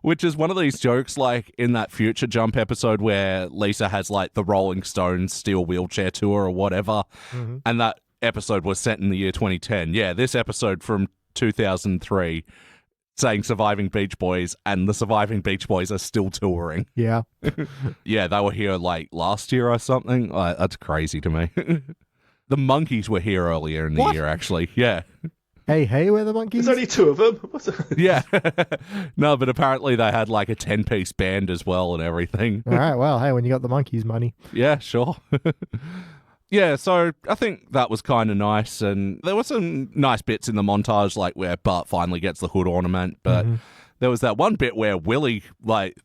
Which is one of these jokes like in that Future Jump episode where Lisa has like the Rolling Stones steel wheelchair tour or whatever. Mm-hmm. And that episode was set in the year 2010. Yeah, this episode from 2003 saying Surviving Beach Boys, and the Surviving Beach Boys are still touring. Yeah. Yeah, they were here like last year or something. That's crazy to me. The Monkees were here earlier in the year, actually. Yeah. Hey, where the Monkees? There's only two of them. Yeah. No, but apparently they had like a 10-piece band as well and everything. All right, well, hey, when you got the Monkees money. Yeah, sure. Yeah, so I think that was kind of nice, and there were some nice bits in the montage, like where Bart finally gets the hood ornament, but there was that one bit where Willie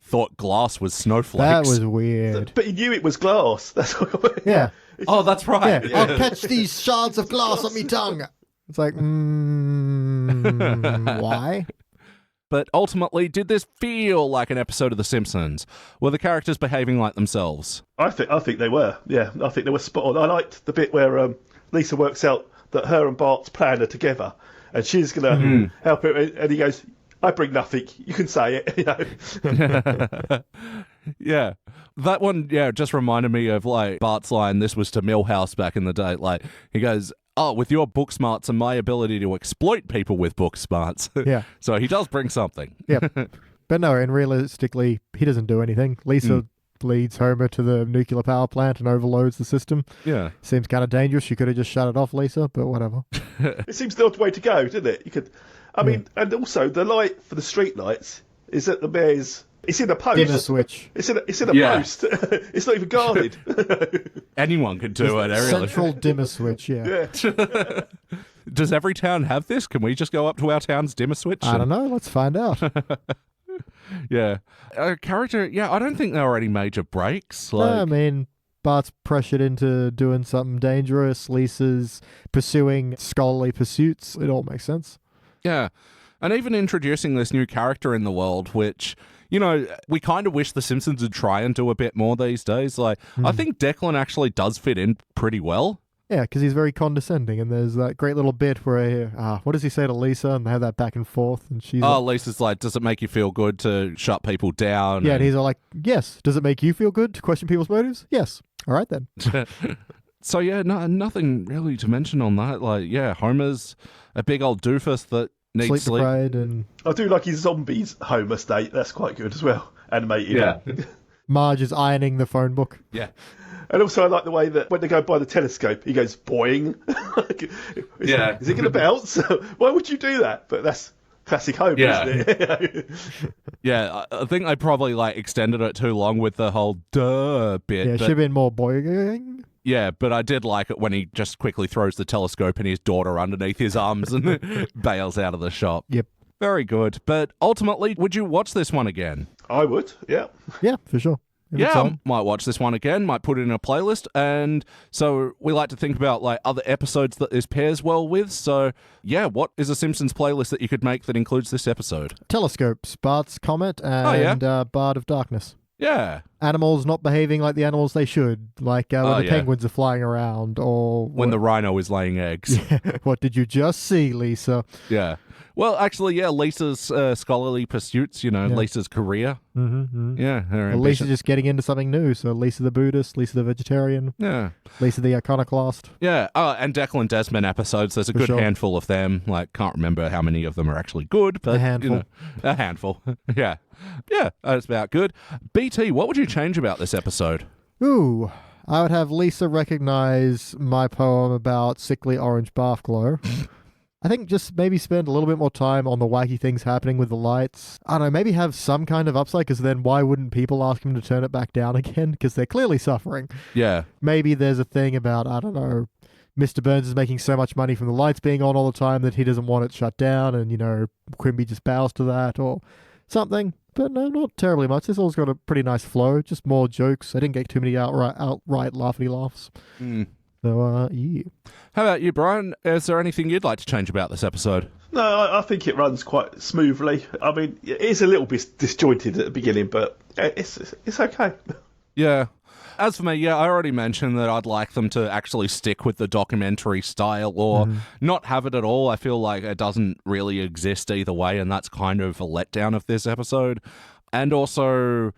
thought glass was snowflakes. That was weird. But he knew it was glass. That's what. Yeah. Oh, that's right. Yeah. I'll catch these shards of glass on me tongue. It's like, why? But ultimately, did this feel like an episode of The Simpsons? Were the characters behaving like themselves? I think they were. Yeah, I think they were spot on. I liked the bit where Lisa works out that her and Bart's plan are together, and she's going to help him. And he goes, "I bring nothing. You can say it." You know? Yeah. That one, just reminded me of like Bart's line, "This was to Millhouse back in the day." Like he goes, "Oh, with your book smarts and my ability to exploit people with book smarts." Yeah. So he does bring something. Yep. But no, and realistically, he doesn't do anything. Lisa leads Homer to the nuclear power plant and overloads the system. Yeah. Seems kind of dangerous. She could have just shut it off, Lisa, but whatever. It seems the odd way to go, doesn't it? You could, I mean, and also the light for the street lights is at the mayor's. It's in a post. Dimmer switch. It's in a post. It's not even guarded. Anyone could do it. Really. Central dimmer switch, yeah. Does every town have this? Can we just go up to our town's dimmer switch? I don't know. Let's find out. Yeah. Character, yeah, I don't think there were any major breaks. No, I mean, Bart's pressured into doing something dangerous. Lisa's pursuing scholarly pursuits. It all makes sense. Yeah. And even introducing this new character in the world, which, you know, we kind of wish The Simpsons would try and do a bit more these days. Like, I think Declan actually does fit in pretty well. Yeah, because he's very condescending, and there's that great little bit where, what does he say to Lisa? And they have that back and forth, and she's Lisa's like, does it make you feel good to shut people down? Yeah, and he's all like, yes. Does it make you feel good to question people's motives? Yes. All right, then. So, yeah, nothing really to mention on that. Like, yeah, Homer's a big old doofus that needs sleep. And I do like his zombies Homer state. That's quite good as well. Animated. Yeah. Marge is ironing the phone book. Yeah. And also I like the way that when they go by the telescope, he goes boing. Is it going to bounce? Why would you do that? But that's classic Homer, isn't it? Yeah, I think they probably like extended it too long with the whole duh bit. Yeah, it should have been more boing. Yeah, but I did like it when he just quickly throws the telescope and his daughter underneath his arms and bails out of the shop. Yep. Very good. But ultimately, would you watch this one again? I would, yeah. Yeah, for sure. I might watch this one again, might put it in a playlist. And so we like to think about like other episodes that this pairs well with. So yeah, what is a Simpsons playlist that you could make that includes this episode? Telescopes, Bart's Comet, and Bard of Darkness. Yeah. Animals not behaving like the animals they should, like when the penguins are flying around, or when the rhino is laying eggs. What did you just see, Lisa? Yeah. Well, actually, yeah, Lisa's scholarly pursuits, Lisa's career. Mm-hmm. Yeah. Her Lisa's just getting into something new. So Lisa the Buddhist, Lisa the vegetarian, Lisa the iconoclast. Yeah. Oh, and Declan Desmond episodes. There's a good handful of them. Like, can't remember how many of them are actually good, but a handful. A handful. Yeah. Yeah, that's about good. BT, what would you change about this episode? Ooh, I would have Lisa recognize my poem about sickly orange bath glow. I think just maybe spend a little bit more time on the wacky things happening with the lights. I don't know, maybe have some kind of upside, because then why wouldn't people ask him to turn it back down again? Because they're clearly suffering. Yeah. Maybe there's a thing about, I don't know, Mr. Burns is making so much money from the lights being on all the time that he doesn't want it shut down, and, Quimby just bows to that, or something. But no, not terribly much. This all's got a pretty nice flow, just more jokes. I didn't get too many outright laughy laughs. So, yeah. How about you, Brian? Is there anything you'd like to change about this episode? No, I think it runs quite smoothly. I mean, it is a little bit disjointed at the beginning, but it's okay. Yeah. As for me, I already mentioned that I'd like them to actually stick with the documentary style or not have it at all. I feel like it doesn't really exist either way, and that's kind of a letdown of this episode. And also,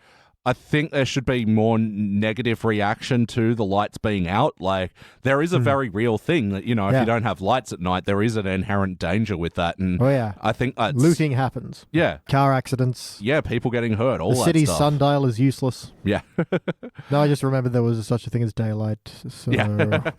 I think there should be more negative reaction to the lights being out. Like, there is a very real thing that, if you don't have lights at night, there is an inherent danger with that. And I think that's... looting happens. Yeah. Car accidents. Yeah, people getting hurt, all that stuff. The city's sundial is useless. Yeah. No, I just remembered there was such a thing as daylight. So... Yeah.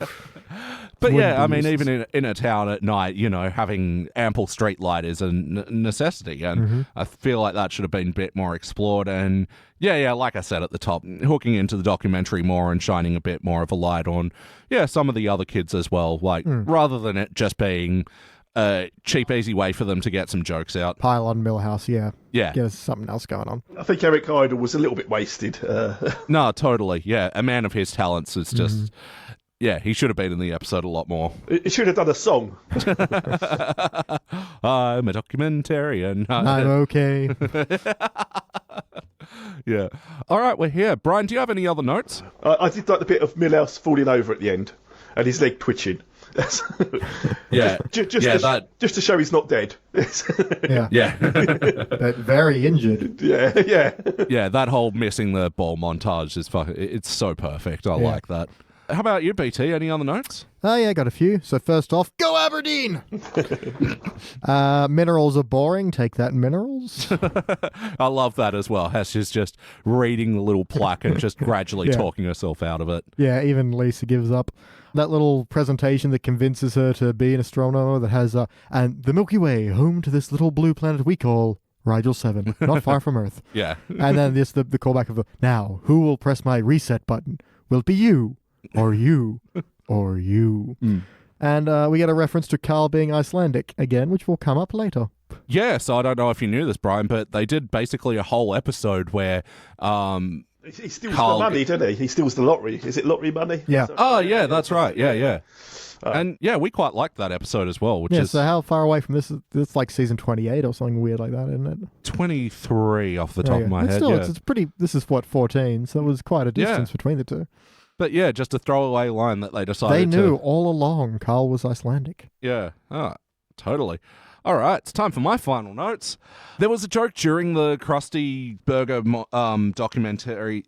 But yeah, I mean, even in a town at night, having ample street light is a necessity. And I feel like that should have been a bit more explored. And yeah, like I said at the top, hooking into the documentary more and shining a bit more of a light on, some of the other kids as well. Like, rather than it just being a cheap, easy way for them to get some jokes out. Pile on Millhouse, yeah. Yeah. Get something else going on. I think Eric Idle was a little bit wasted. No, totally. Yeah, a man of his talents is just... Yeah, he should have been in the episode a lot more. He should have done a song. I'm a documentarian. I'm okay. Yeah. All right, we're here. Brian, do you have any other notes? I did like the bit of Millhouse falling over at the end and his leg twitching. Yeah. Just to show he's not dead. Yeah. But very injured. Yeah. Yeah, that whole missing the ball montage is it's so perfect. I like that. How about you, BT? Any other notes? Oh, yeah, got a few. So first off, go Aberdeen! Minerals are boring. Take that, minerals. I love that as well. Hess is just reading the little plaque and just gradually talking herself out of it. Yeah, even Lisa gives up. That little presentation that convinces her to be an astronomer that has, and the Milky Way, home to this little blue planet we call Rigel 7, not far from Earth. Yeah. And then the callback of now, who will press my reset button? Will it be you? Or you. Or you. And we get a reference to Carl being Icelandic again, which will come up later. Yeah, so I don't know if you knew this, Brian, but they did basically a whole episode where He steals the money, doesn't he? He steals the lottery. Is it lottery money? Yeah. Oh, yeah, that's right. Yeah. And yeah, we quite liked that episode as well, which is So how far away from this is this like season 28 or something weird like that, isn't it? 23 off the top of my But head. still, Yeah. it's pretty. This is what 14, so it was quite a distance between the two. But yeah, just a throwaway line that they decided They knew all along Carl was Icelandic. Yeah. Oh, totally. All right, it's time for my final notes. There was a joke during the Krusty Burger documentary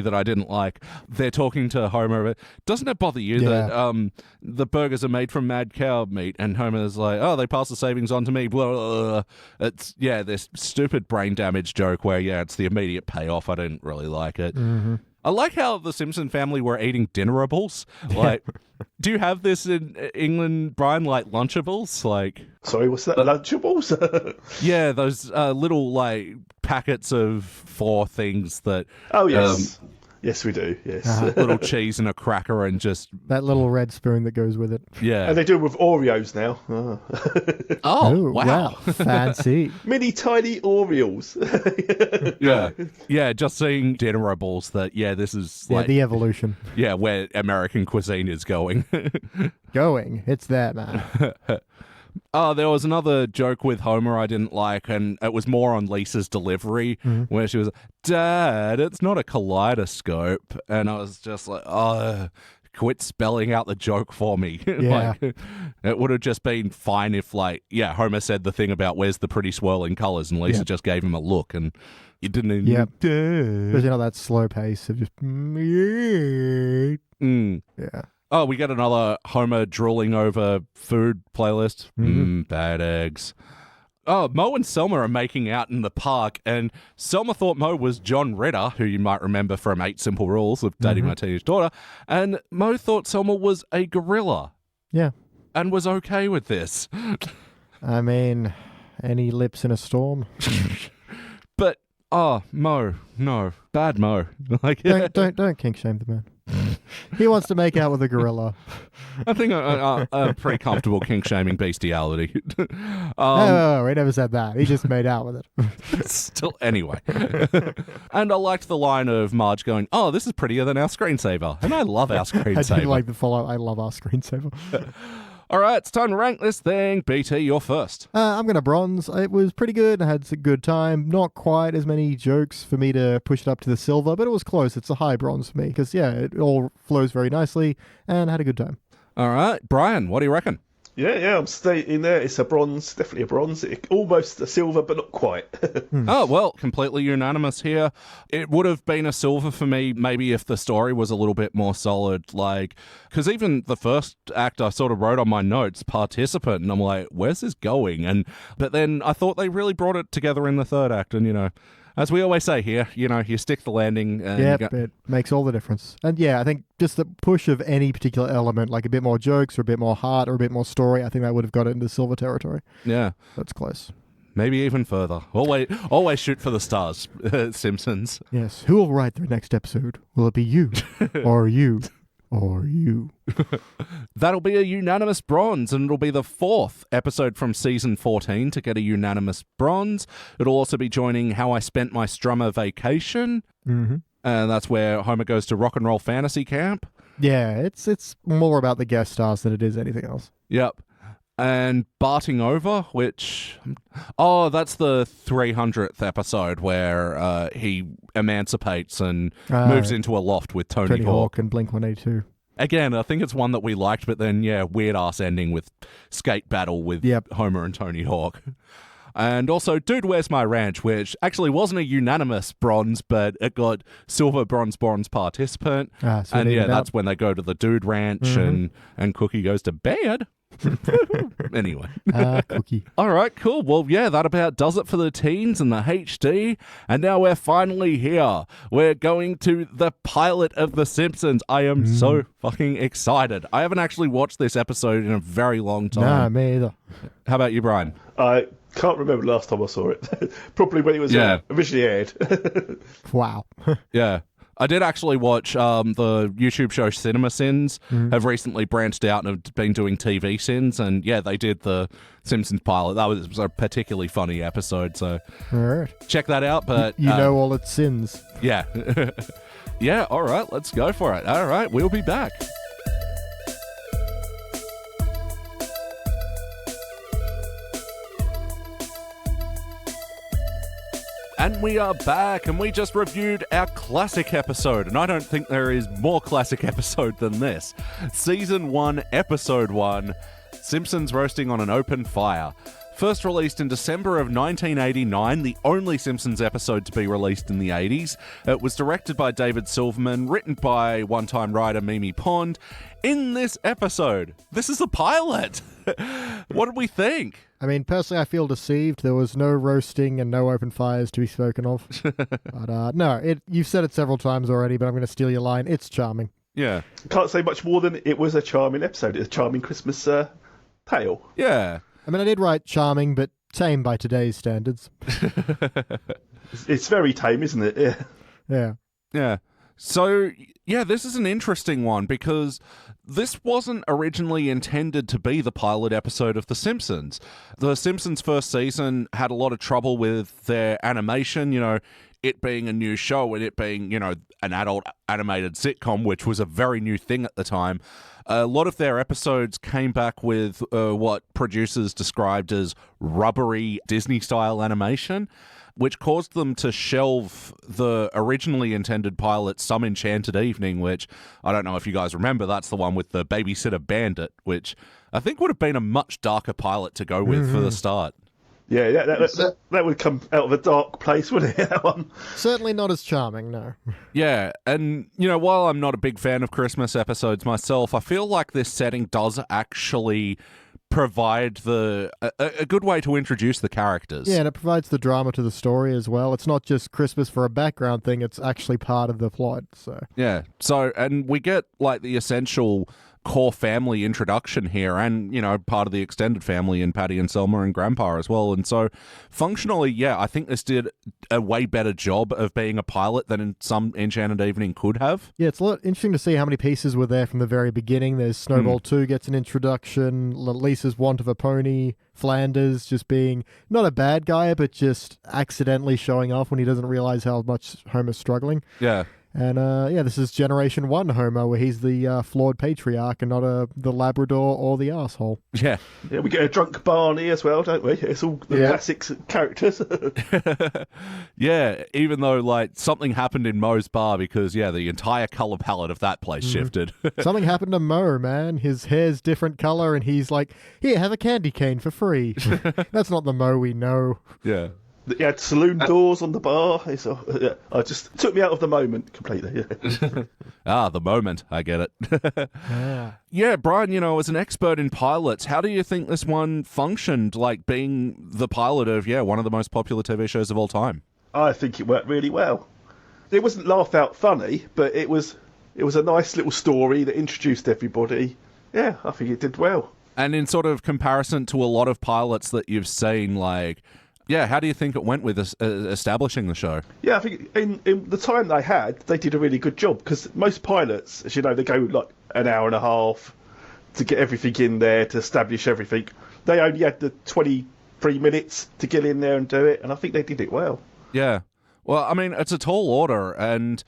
that I didn't like. They're talking to Homer. Doesn't it bother you that the burgers are made from mad cow meat? And Homer's like, oh, they pass the savings on to me. Blah, blah, blah. It's, this stupid brain damage joke where, it's the immediate payoff. I didn't really like it. Mm-hmm. I like how the Simpson family were eating dinnerables. Like, do you have this in England, Brian? Like Lunchables? Like, sorry, what's that? Lunchables? yeah, those little like packets of 4 things that. Oh yes, yes we do. Yes, little cheese and a cracker and just that little red spoon that goes with it. Yeah, and they do it with Oreos now. Oh wow, fancy! Mini tiny Oreos. yeah. Just seeing dinnerables. That this is like the evolution. Yeah, where American cuisine is going. It's there, man. There was another joke with Homer I didn't like, and it was more on Lisa's delivery, where she was, Dad, it's not a kaleidoscope. And I was just like, quit spelling out the joke for me. Yeah. Like, it would have just been fine if, Homer said the thing about where's the pretty swirling colors, and Lisa just gave him a look, and you didn't even... Yep. But that slow pace of just... Yeah. Oh, we get another Homer drooling over food playlist. Bad eggs. Oh, Mo and Selma are making out in the park, and Selma thought Mo was John Ritter, who you might remember from 8 Simple Rules of Dating My Teenage Daughter, and Mo thought Selma was a gorilla. Yeah. And was okay with this. I mean, any lips in a storm? But, Mo, no. Bad Mo. Don't kink shame the man. He wants to make out with a gorilla. I think I'm pretty comfortable kink-shaming bestiality. No, he never said that. He just made out with it. Still, anyway. And I liked the line of Marge going, oh, this is prettier than our screensaver. And I love our screensaver. I do like the follow-up. I love our screensaver. All right, it's time to rank this thing. BT, you're first. I'm going to bronze. It was pretty good. I had a good time. Not quite as many jokes for me to push it up to the silver, but it was close. It's a high bronze for me because, it all flows very nicely and I had a good time. All right, Brian, what do you reckon? Yeah, I'm staying in there. It's a bronze, definitely a bronze. Almost a silver, but not quite. Oh, well, completely unanimous here. It would have been a silver for me maybe if the story was a little bit more solid, because even the first act I sort of wrote on my notes, participant, and I'm like, where's this going? But then I thought they really brought it together in the third act, and, as we always say here, you stick the landing. And it makes all the difference. And I think just the push of any particular element, like a bit more jokes or a bit more heart or a bit more story, I think that would have got it into silver territory. Yeah. That's close. Maybe even further. Always shoot for the stars, Simpsons. Yes. Who will write the next episode? Will it be you? Or you? Or you? That'll be a unanimous bronze, and it'll be the 4th episode from season 14 to get a unanimous bronze. It'll also be joining How I Spent My Strummer Vacation, and that's where Homer goes to rock and roll fantasy camp. Yeah, it's more about the guest stars than it is anything else. Yep. And Barting Over, which... Oh, that's the 300th episode where he emancipates and moves into a loft with Tony Hawk. And Blink-182. Again, I think it's one that we liked, but then, weird-ass ending with skate battle with Homer and Tony Hawk. And also Dude, Where's My Ranch, which actually wasn't a unanimous bronze, but it got silver, bronze participant. So and that's when they go to the Dude Ranch and Cookie goes to bed. Anyway. Cookie. All right, cool. Well, that about does it for the teens and the HD. And now we're finally here. We're going to the pilot of The Simpsons. I am so fucking excited. I haven't actually watched this episode in a very long time. Nah, me either. How about you, Brian? I can't remember the last time I saw it. Probably when it was originally aired. Wow. Yeah. I did actually watch the YouTube show Cinema Sins have recently branched out and have been doing TV Sins, and yeah, they did the Simpsons pilot. That was a particularly funny episode, so All right. check that out. But You know all its sins. yeah. Yeah, all right, let's go for it. All right, we'll be back. And we are back, and we just reviewed our classic episode, and I don't think there is more classic episode than this. Season 1, Episode 1, Simpsons Roasting on an Open Fire. First released in December of 1989, the only Simpsons episode to be released in the 80s. It was directed by David Silverman, written by one-time writer Mimi Pond. In this episode, this is a pilot. What did we think? I mean, personally, I feel deceived. There was no roasting and no open fires to be spoken of. But no, you've said it several times already, but I'm going to steal your line. It's charming. Yeah. Can't say much more than it was a charming episode. It's a charming Christmas tale. Yeah. I mean, I did write charming, but tame by today's standards. It's very tame, isn't it? Yeah. Yeah. Yeah. So, yeah, this is an interesting one because this wasn't originally intended to be the pilot episode of The Simpsons. The Simpsons' first season had a lot of trouble with their animation, it being a new show and it being, an adult animated sitcom, which was a very new thing at the time. A lot of their episodes came back with what producers described as rubbery Disney-style animation, which caused them to shelve the originally intended pilot Some Enchanted Evening, which, I don't know if you guys remember, that's the one with the babysitter bandit, which I think would have been a much darker pilot to go with for the start. Yeah, that would come out of a dark place, wouldn't it, that one? Certainly not as charming, no. Yeah, and, while I'm not a big fan of Christmas episodes myself, I feel like this setting does actually provide a good way to introduce the characters. Yeah, and it provides the drama to the story as well. It's not just Christmas for a background thing, it's actually part of the plot, so... Yeah, and we get, the essential core family introduction here and, part of the extended family in Patty and Selma and Grandpa as well. And so functionally, yeah, I think this did a way better job of being a pilot than Some Enchanted Evening could have. Yeah, it's a lot interesting to see how many pieces were there from the very beginning. There's Snowball 2 gets an introduction, Lisa's Want of a Pony, Flanders just being not a bad guy, but just accidentally showing off when he doesn't realize how much Homer's struggling. Yeah. And this is Generation 1 Homer, where he's the flawed patriarch and not the Labrador or the asshole. Yeah. Yeah, we get a drunk Barney as well, don't we? It's all the classics characters. Yeah, even though, something happened in Moe's bar because, the entire colour palette of that place shifted. Something happened to Moe, man. His hair's different colour, and he's like, here, have a candy cane for free. That's not the Moe we know. Yeah. You had saloon doors on the bar. I just took me out of the moment completely. Yeah. The moment. I get it. Yeah, Brian, as an expert in pilots, how do you think this one functioned, being the pilot of, one of the most popular TV shows of all time? I think it worked really well. It wasn't laugh out funny, but it was a nice little story that introduced everybody. Yeah, I think it did well. And in sort of comparison to a lot of pilots that you've seen, how do you think it went with establishing the show? Yeah, I think in the time they had, they did a really good job because most pilots, as you know, they go an hour and a half to get everything in there, to establish everything. They only had the 23 minutes to get in there and do it, and I think they did it well. Yeah. Well, I mean, it's a tall order, and,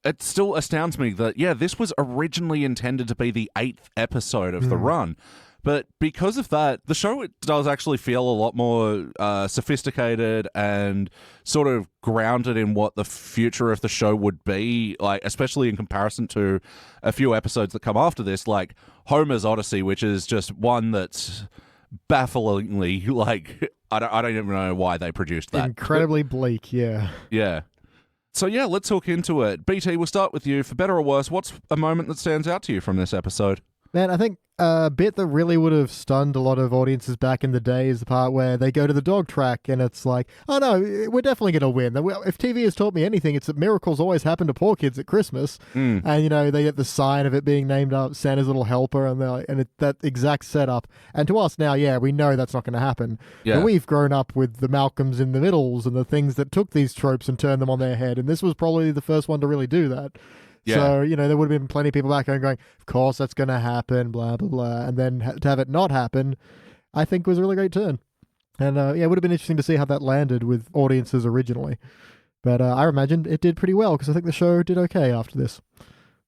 it still astounds me that, this was originally intended to be the 8th episode of the run. But because of that, the show does actually feel a lot more sophisticated and sort of grounded in what the future of the show would be, especially in comparison to a few episodes that come after this, like Homer's Odyssey, which is just one that's bafflingly, I don't even know why they produced that. Incredibly bleak, yeah. Yeah. So let's hook into it. BT, we'll start with you. For better or worse, what's a moment that stands out to you from this episode? Man, I think a bit that really would have stunned a lot of audiences back in the day is the part where they go to the dog track and it's like, oh no, we're definitely going to win. If TV has taught me anything, it's that miracles always happen to poor kids at Christmas. And, they get the sign of it being named up Santa's Little Helper and that exact setup. And to us now, yeah, we know that's not going to happen. Yeah. But we've grown up with the Malcolms in the Middles and the things that took these tropes and turned them on their head. And this was probably the first one to really do that. Yeah. So, there would have been plenty of people back home going, of course that's going to happen, blah, blah, blah. And then to have it not happen, I think was a really great turn. And, it would have been interesting to see how that landed with audiences originally. But I imagine it did pretty well because I think the show did okay after this.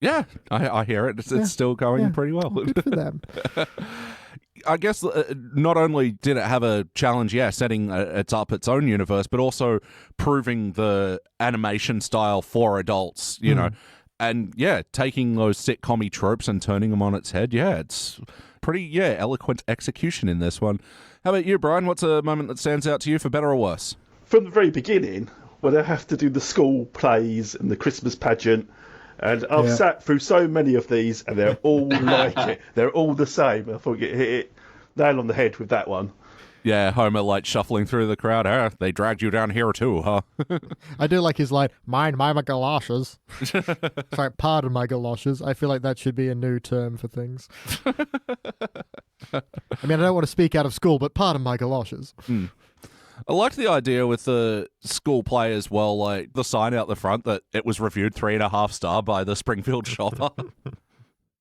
Yeah, I hear it. It's still going pretty well. Good for them. I guess not only did it have a challenge, setting its own universe, but also proving the animation style for adults, you know. And, taking those sitcom-y tropes and turning them on its head, it's pretty, eloquent execution in this one. How about you, Brian? What's a moment that stands out to you for better or worse? From the very beginning, when they have to do the school plays and the Christmas pageant, and I've sat through so many of these, and they're all like it. They're all the same. I thought you hit it nail on the head with that one. Yeah, Homer shuffling through the crowd. They dragged you down here too, huh? I do like his line, mind my galoshes. Sorry, pardon my galoshes. I feel like that should be a new term for things. I mean, I don't want to speak out of school, but pardon my galoshes. I liked the idea with the school play as well, like the sign out the front that it was reviewed 3.5 star by the Springfield Shopper.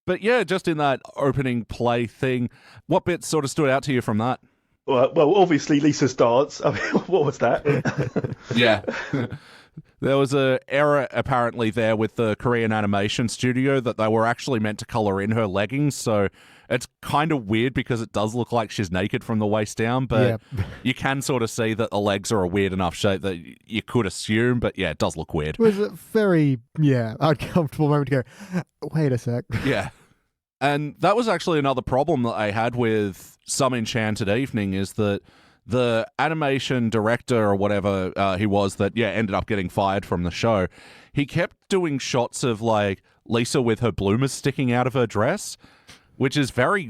But just in that opening play thing, what bits sort of stood out to you from that? Well, obviously Lisa's dance. I mean, what was that? Yeah. There was an error apparently there with the Korean animation studio that they were actually meant to color in her leggings, so it's kind of weird because it does look like she's naked from the waist down, but you can sort of see that the legs are a weird enough shape that you could assume, but it does look weird. It was a very, uncomfortable moment to go, wait a sec. Yeah. And that was actually another problem that I had with Some Enchanted Evening is that the animation director or whatever he was that, ended up getting fired from the show, he kept doing shots of, Lisa with her bloomers sticking out of her dress, which is very,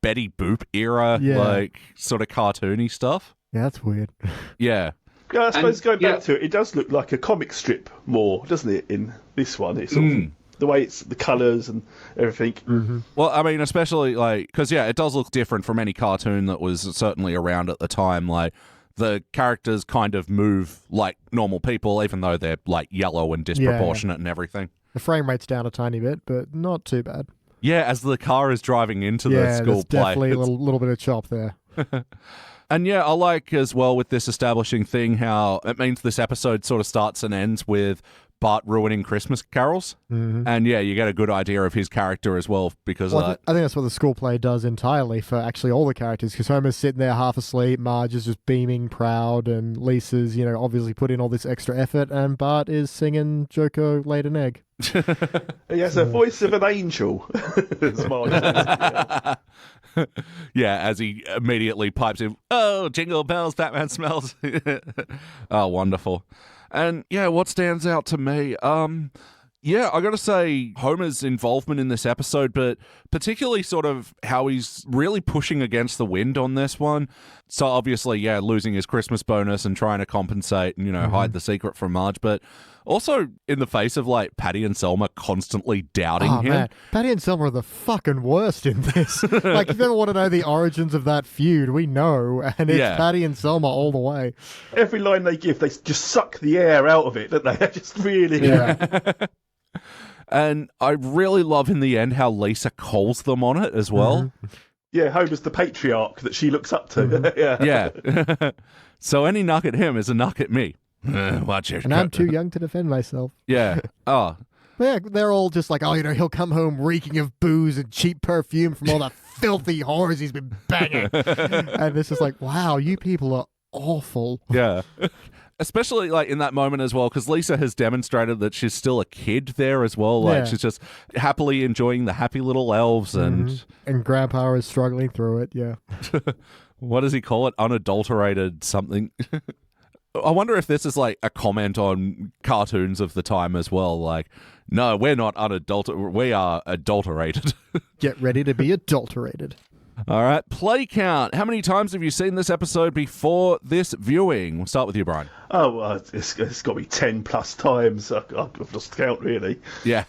Betty Boop era, sort of cartoony stuff. Yeah, that's weird. Yeah. Yeah, I suppose going back to it does look like a comic strip more, doesn't it, in this one? It's sort of the way it's the colours and everything. Mm-hmm. Well, I mean, especially because it does look different from any cartoon that was certainly around at the time. The characters kind of move like normal people, even though they're yellow and disproportionate and everything. The frame rate's down a tiny bit, but not too bad. Yeah, as the car is driving into the school play, definitely a little bit of chop there. And I like as well with this establishing thing how it means this episode sort of starts and ends with Bart ruining Christmas carols. Mm-hmm. And you get a good idea of his character as well because of that. I think that's what the school play does entirely for actually all the characters, because Homer's sitting there half asleep, Marge is just beaming proud, and Lisa's, obviously put in all this extra effort, and Bart is singing Joko laid an egg. He has a voice of an angel. As he immediately pipes in, oh, jingle bells, Batman smells. Oh, wonderful. And what stands out to me? I gotta say Homer's involvement in this episode, but particularly sort of how he's really pushing against the wind on this one. So obviously, losing his Christmas bonus and trying to compensate and, hide the secret from Marge, but also in the face of Patty and Selma constantly doubting him. Man. Patty and Selma are the fucking worst in this. If you ever want to know the origins of that feud, we know, and it's Patty and Selma all the way. Every line they give, they just suck the air out of it, don't they? Just really. Yeah. And I really love in the end how Lisa calls them on it as well. Mm-hmm. Yeah, Homer's the patriarch that she looks up to. Mm-hmm. Yeah. So any knock at him is a knock at me. Watch it. And I'm too young to defend myself. Yeah. Oh. Yeah, they're all just like, he'll come home reeking of booze and cheap perfume from all the filthy whores he's been banging. And this is like, wow, you people are awful. Yeah. Especially in that moment as well, because Lisa has demonstrated that she's still a kid there as well. She's just happily enjoying the happy little elves and Grandpa is struggling through it. Yeah. What does he call it? Unadulterated something. I wonder if this is like a comment on cartoons of the time as well. Like, no, we're not unadulterated. We are adulterated. Get ready to be adulterated. All right. Play count. How many times have you seen this episode before this viewing? We'll start with you, Brian. Oh, it's got to be 10 plus times. I've lost count, really. Yeah.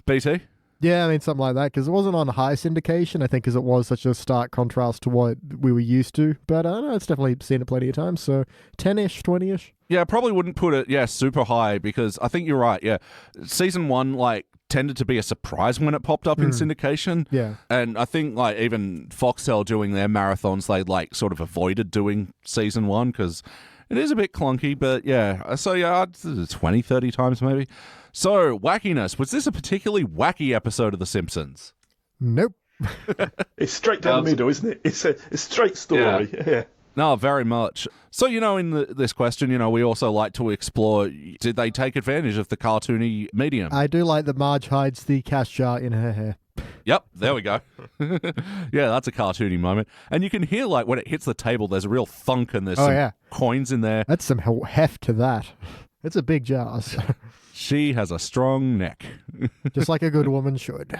BT? Yeah, I mean, something like that, because it wasn't on high syndication, I think, because it was such a stark contrast to what we were used to. But I don't know, it's definitely seen it plenty of times, so 10-ish, 20-ish. Yeah, I probably wouldn't put it, super high, because I think you're right, yeah. Season 1, tended to be a surprise when it popped up in syndication. Yeah. And I think, even Foxtel doing their marathons, they, sort of avoided doing Season 1, because it is a bit clunky, but yeah. So, yeah, 20, 30 times maybe. So, wackiness. Was this a particularly wacky episode of The Simpsons? Nope. It's straight down the middle, isn't it? It's a straight story. Yeah. No, very much. So, in this question, we also like to explore, did they take advantage of the cartoony medium? I do like that Marge hides the cash jar in her hair. Yep, there we go. Yeah, that's a cartoony moment. And you can hear, when it hits the table, there's a real thunk and there's some coins in there. That's some heft to that. It's a big jar. She has a strong neck. Just like a good woman should.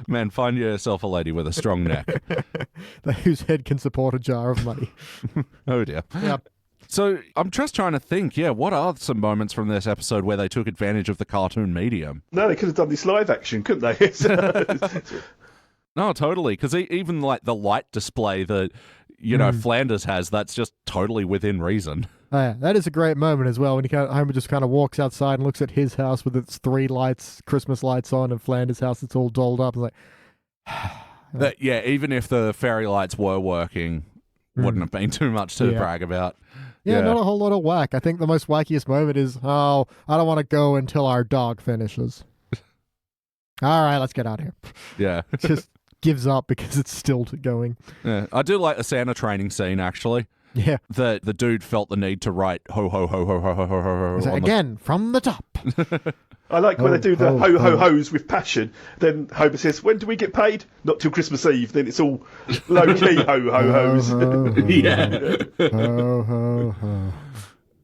Man, find yourself a lady with a strong neck. Whose head can support a jar of money. Oh, dear. Yep. So I'm just trying to think, what are some moments from this episode where they took advantage of the cartoon medium? No, they could have done this live action, couldn't they? No, totally. Because even the light display that, Flanders has, that's just totally within reason. Oh, yeah, that is a great moment as well when Homer just kind of walks outside and looks at his house with its 3 lights, Christmas lights on, and Flanders' house it's all dolled up. It's like, even if the fairy lights were working, wouldn't have been too much to brag about. Yeah, not a whole lot of whack. I think the most wackiest moment is, I don't want to go until our dog finishes. All right, let's get out of here. Yeah. Just gives up because it's still going. Yeah, I do like the Santa training scene, actually. Yeah. The dude felt the need to write ho ho ho ho ho ho ho ho ho. Again, from the top. I like when they do the ho ho ho's with passion. Then Homer says, "When do we get paid? Not till Christmas Eve." Then it's all low key ho ho ho's. Yeah. Ho ho ho.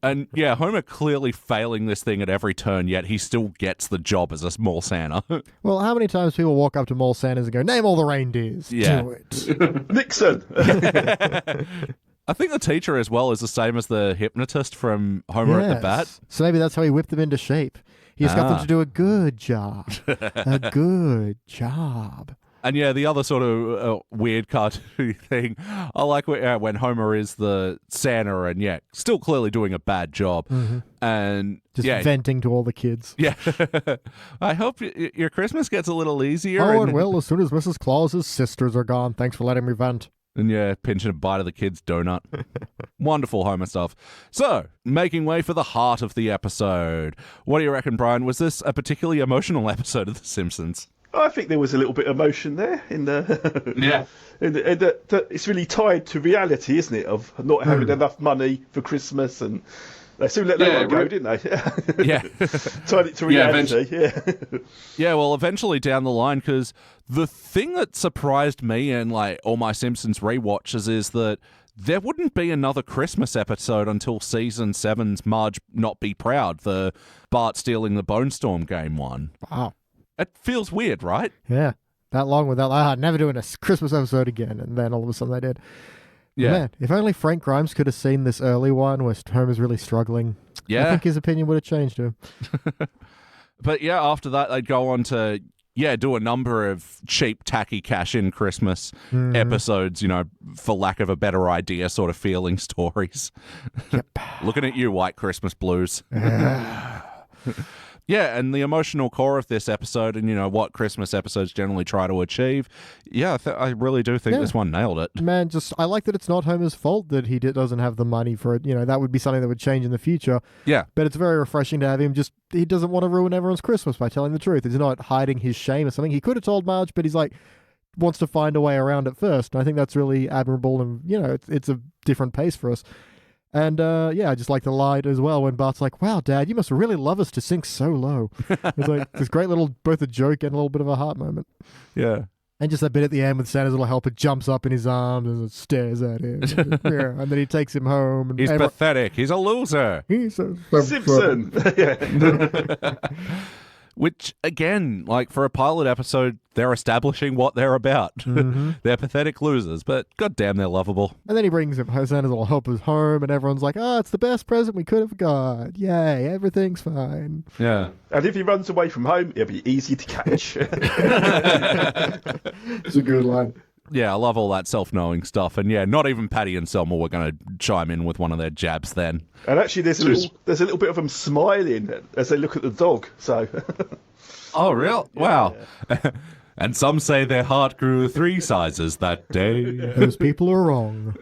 And Homer clearly failing this thing at every turn, yet he still gets the job as a small Santa. Well, how many times people walk up to mall Santas and go, "Name all the reindeers." Yeah. Do it. Nixon. I think the teacher as well is the same as the hypnotist from Homer at the Bat. So maybe that's how he whipped them into shape. He just got them to do a good job. A good job. And the other sort of weird cartoon thing, I like when Homer is the Santa and still clearly doing a bad job. Mm-hmm. And just venting to all the kids. Yeah. I hope your Christmas gets a little easier. Oh, and well, as soon as Mrs. Claus's sisters are gone, thanks for letting me vent. And pinching a bite of the kid's donut. Wonderful Homer stuff. So, making way for the heart of the episode. What do you reckon, Brian? Was this a particularly emotional episode of The Simpsons? I think there was a little bit of emotion there in the it's really tied to reality, isn't it? Of not having enough money for Christmas, and they soon let that one go, didn't they? Yeah, tied it to reality. Yeah, well, eventually down the line, because the thing that surprised me and all my Simpsons rewatches is that there wouldn't be another Christmas episode until season 7's Marge Not Be Proud, the Bart stealing the Bone Storm game one. Wow. It feels weird, right? Yeah. That long without never doing a Christmas episode again, and then all of a sudden they did. Yeah. Man, if only Frank Grimes could have seen this early one where Homer's really struggling. Yeah. I think his opinion would have changed him. But after that they'd go on to do a number of cheap, tacky cash-in Christmas episodes, for lack of a better idea, sort of feeling stories. Yep. Looking at you, White Christmas Blues. Yeah, and the emotional core of this episode and, what Christmas episodes generally try to achieve, I really do think this one nailed it. Man, I like that it's not Homer's fault that he doesn't have the money for it. That would be something that would change in the future. Yeah. But it's very refreshing to have him he doesn't want to ruin everyone's Christmas by telling the truth. He's not hiding his shame or something. He could have told Marge, but he's wants to find a way around it first. And I think that's really admirable and, it's a different pace for us. And, I just like the line as well when Bart's like, "Wow, Dad, you must really love us to sink so low." It's this great little, both a joke and a little bit of a heart moment. Yeah. And just that bit at the end with Santa's little helper jumps up in his arms and stares at him. Yeah, and then he takes him home. And He's pathetic. He's a loser. He's a Simpson. Yeah. Which, again, like for a pilot episode, they're establishing what they're about. They're pathetic losers, but goddamn, they're lovable. And then he brings him Santa's little helpers home, and everyone's like, "Oh, it's the best present we could have got. Yay, everything's fine." Yeah. And if he runs away from home, it'll be easy to catch. It's a good line. Yeah, I love all that self-knowing stuff. And yeah, not even Patty and Selma were going to chime in with one of their jabs then. And actually, there's a little bit of them smiling as they look at the dog. So. Oh, real? Wow. And some say their heart grew 3 sizes that day. Those people are wrong.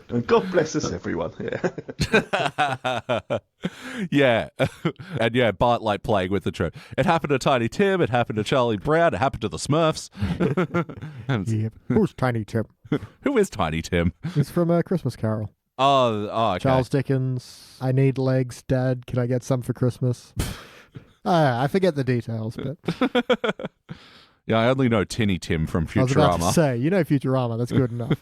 And God bless us, everyone. Yeah. Yeah. And yeah, Bart like playing with the trope. It happened to Tiny Tim. It happened to Charlie Brown. It happened to the Smurfs. Yep. Who's Tiny Tim? Who is Tiny Tim? He's from A Christmas Carol. Oh, okay. Charles Dickens. I need legs, Dad. Can I get some for Christmas? I forget the details, but... Yeah, I only know Tinny Tim from Futurama. I was about to say, you know Futurama, that's good enough.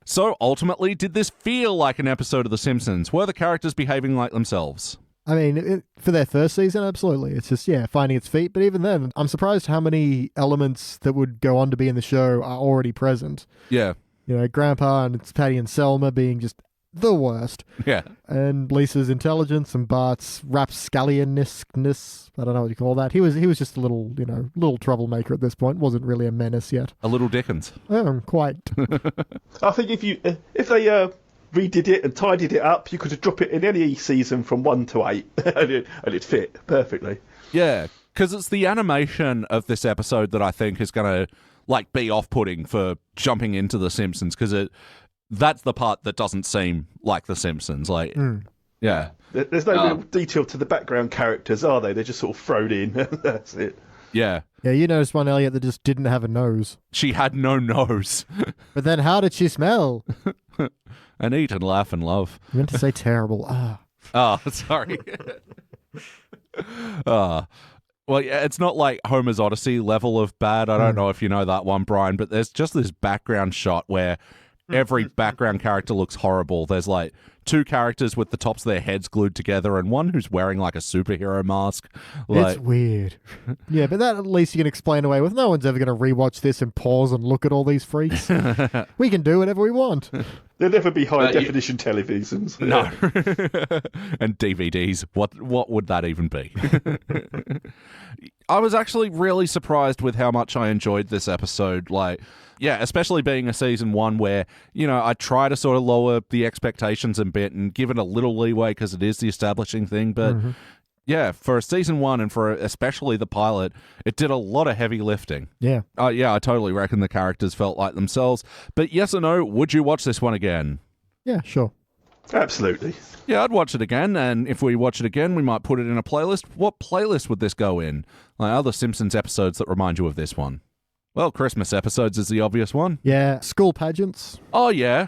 So, ultimately, did this feel like an episode of The Simpsons? Were the characters behaving like themselves? I mean, for their first season, absolutely. It's just, finding its feet. But even then, I'm surprised how many elements that would go on to be in the show are already present. Yeah. You know, Grandpa and it's Patty and Selma being just the worst. Yeah. And Lisa's intelligence and Bart's rapscallionness. I don't know what you call that. He was just a little troublemaker at this point. Wasn't really a menace yet. A little Dickens. Quite. I think if they redid it and tidied it up, you could have dropped it in any season from 1 to 8, and it'd fit perfectly. Yeah, because it's the animation of this episode that I think is going to be off-putting for jumping into The Simpsons, because that's the part that doesn't seem like The Simpsons. Yeah. There's no real detail to the background characters, are they? They're just sort of thrown in. That's it. Yeah. Yeah, you noticed one, Elliot, that just didn't have a nose. She had no nose. But then how did she smell? And eat and laugh and love. I meant to say terrible. Oh, sorry. Well, yeah, it's not like Homer's Odyssey level of bad. I don't know if you know that one, Brian, but there's just this background shot where every background character looks horrible. There's 2 characters with the tops of their heads glued together and one who's wearing a superhero mask. It's weird. Yeah, but that at least you can explain away with. No one's ever going to rewatch this and pause and look at all these freaks. We can do whatever we want. There'll never be high-definition televisions. No. And DVDs. What would that even be? I was actually really surprised with how much I enjoyed this episode. Especially being a season 1 where, I try to sort of lower the expectations a bit and give it a little leeway because it is the establishing thing. But yeah, for season 1 and for especially the pilot, it did a lot of heavy lifting. Yeah. I totally reckon the characters felt like themselves. But yes or no, would you watch this one again? Yeah, sure. Absolutely. Yeah, I'd watch it again, and if we watch it again, we might put it in a playlist. What playlist would this go in? Other Simpsons episodes that remind you of this one? Well, Christmas episodes is the obvious one. Yeah, school pageants. Oh, yeah.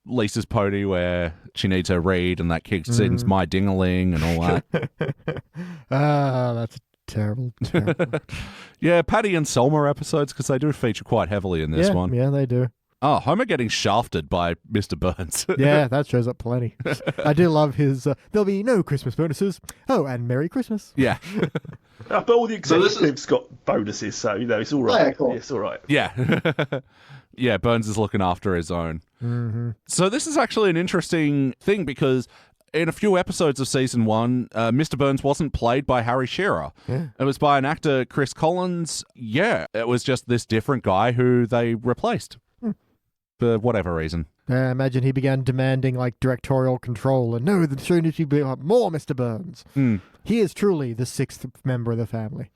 Lisa's Pony, where she needs her read, and that kid sings My Ding-a-ling and all that. That's terrible. Yeah, Patty and Selma episodes, because they do feature quite heavily in this one. Yeah, they do. Oh, Homer getting shafted by Mr. Burns. Yeah, that shows up plenty. I do love his, there'll be no Christmas bonuses. Oh, and Merry Christmas. Yeah. But all the executives got bonuses, so, it's all right. Yeah, cool. It's all right. Yeah. Yeah, Burns is looking after his own. Mm-hmm. So this is actually an interesting thing because in a few episodes of season 1, Mr. Burns wasn't played by Harry Shearer. Yeah. It was by an actor, Chris Collins. Yeah, it was just this different guy who they replaced. For whatever reason. Imagine he began demanding directorial control and no, the show needs to be more Mr. Burns. He is truly the 6th member of the family.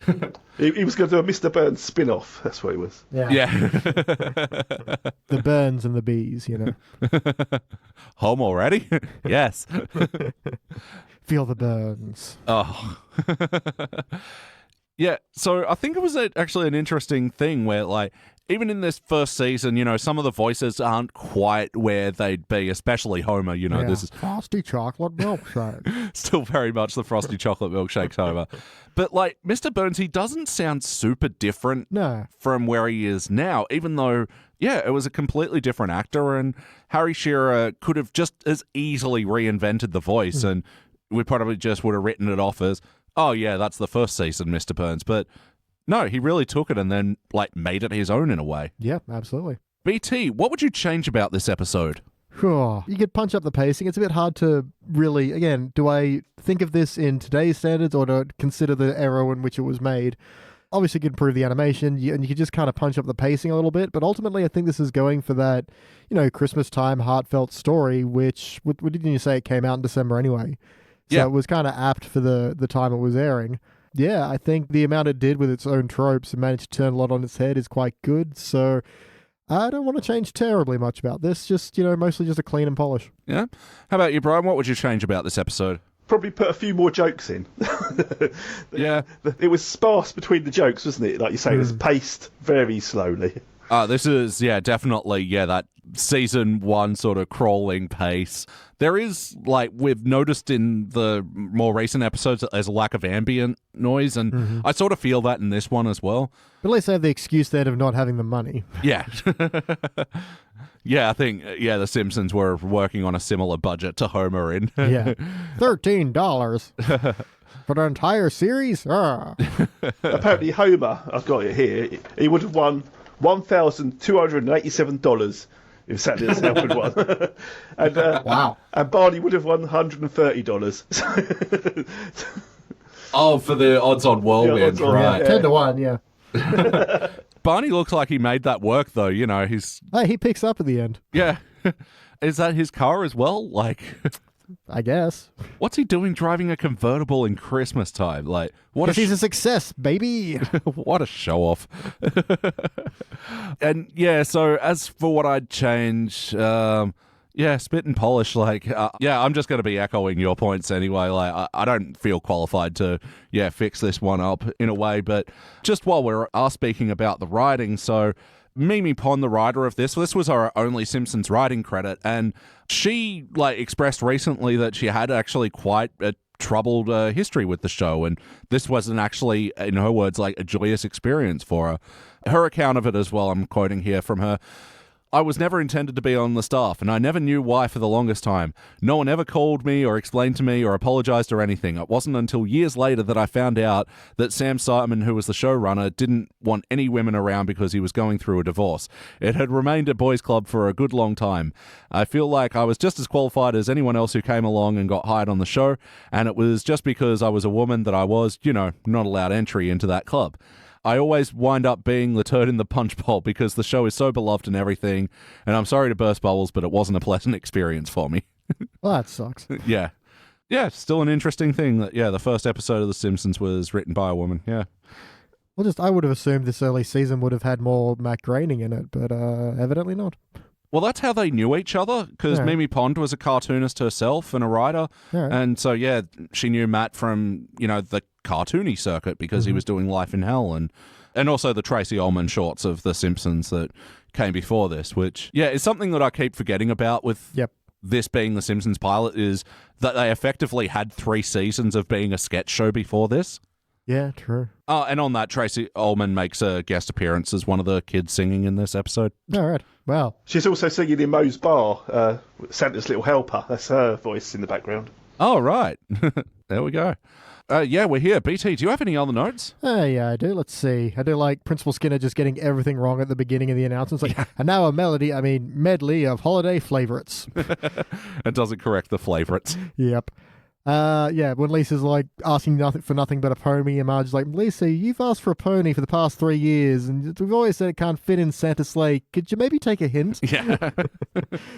He was going to do a Mr. Burns spin-off. That's what he was. Yeah. The Burns and the Bees, Home already? Yes. Feel the burns. Oh. Yeah, so I think it was actually an interesting thing where, even in this first season, some of the voices aren't quite where they'd be, especially Homer. This is Frosty Chocolate Milkshake. still very much the Frosty Chocolate Milkshake's Homer. But, Mr. Burns, he doesn't sound super different from where he is now, even though, it was a completely different actor, and Harry Shearer could have just as easily reinvented the voice, and we probably just would have written it off as, oh, yeah, that's the first season, Mr. Burns. But no, he really took it and then, made it his own in a way. Yeah, absolutely. BT, what would you change about this episode? You could punch up the pacing. It's a bit hard to really, again, do I think of this in today's standards or to consider the era in which it was made? Obviously, you could improve the animation and you could just kind of punch up the pacing a little bit. But ultimately, I think this is going for that, Christmas time heartfelt story, which, what didn't you say, it came out in December anyway? So it was kind of apt for the time it was airing. Yeah, I think the amount it did with its own tropes and managed to turn a lot on its head is quite good. So I don't want to change terribly much about this. Just, mostly just a clean and polish. Yeah. How about you, Brian? What would you change about this episode? Probably put a few more jokes in. Yeah. It was sparse between the jokes, wasn't it? Like you say, it's paced very slowly. This is, definitely, that season one sort of crawling pace. There is, we've noticed in the more recent episodes that there's a lack of ambient noise, and I sort of feel that in this one as well. But at least they have the excuse then of not having the money. Yeah. Yeah, I think, the Simpsons were working on a similar budget to Homer in. Yeah. $13 for the entire series? Apparently Homer, I've got it here, he would have won $1,287 if Saturday's Help had won. And, wow. And Barney would have won $130. Oh, for the odds-on whirlwind, right. Yeah, 10 to 1, yeah. Barney looks like he made that work, though. He picks up at the end. Yeah. Is that his car as well? I guess. What's he doing driving a convertible in Christmas time? He's a success, baby. What a show off. And so as for what I'd change, spit and polish. I'm just going to be echoing your points anyway. I don't feel qualified to, fix this one up in a way. But just while we are speaking about the writing, so Mimi Pond, the writer of this was her only Simpsons writing credit, and she expressed recently that she had actually quite a troubled history with the show, and this wasn't actually, in her words, a joyous experience for her. Her account of it as well, I'm quoting here from her. I was never intended to be on the staff, and I never knew why for the longest time. No one ever called me or explained to me or apologized or anything. It wasn't until years later that I found out that Sam Simon, who was the showrunner, didn't want any women around because he was going through a divorce. It had remained a boys' club for a good long time. I feel like I was just as qualified as anyone else who came along and got hired on the show, and it was just because I was a woman that I was, not allowed entry into that club. I always wind up being the turd in the punch bowl because the show is so beloved and everything, and I'm sorry to burst bubbles, but it wasn't a pleasant experience for me. Well, that sucks. Yeah. Yeah, still an interesting thing that, the first episode of The Simpsons was written by a woman, yeah. Well, I would have assumed this early season would have had more Matt Groening in it, but evidently not. Well, that's how they knew each other, because Mimi Pond was a cartoonist herself and a writer, and so, she knew Matt from, the cartoony circuit because he was doing Life in Hell and also the Tracy Ullman shorts of The Simpsons that came before this, which, is something that I keep forgetting about with this being The Simpsons pilot, is that they effectively had 3 seasons of being a sketch show before this. Yeah, true. And on that, Tracy Ullman makes a guest appearance as one of the kids singing in this episode. All right. Wow. She's also singing in Moe's Bar, Santa's Little Helper. That's her voice in the background. Oh, right. There we go. We're here. BT, do you have any other notes? Yeah, I do. Let's see. I do like Principal Skinner just getting everything wrong at the beginning of the announcements. And now a medley of holiday favourites. It doesn't correct the favourites. Yep. When Lisa's asking for nothing but a pony, and Marge's like, Lisa, you've asked for a pony for the past 3 years, and we've always said it can't fit in Santa's sleigh. Could you maybe take a hint? Yeah.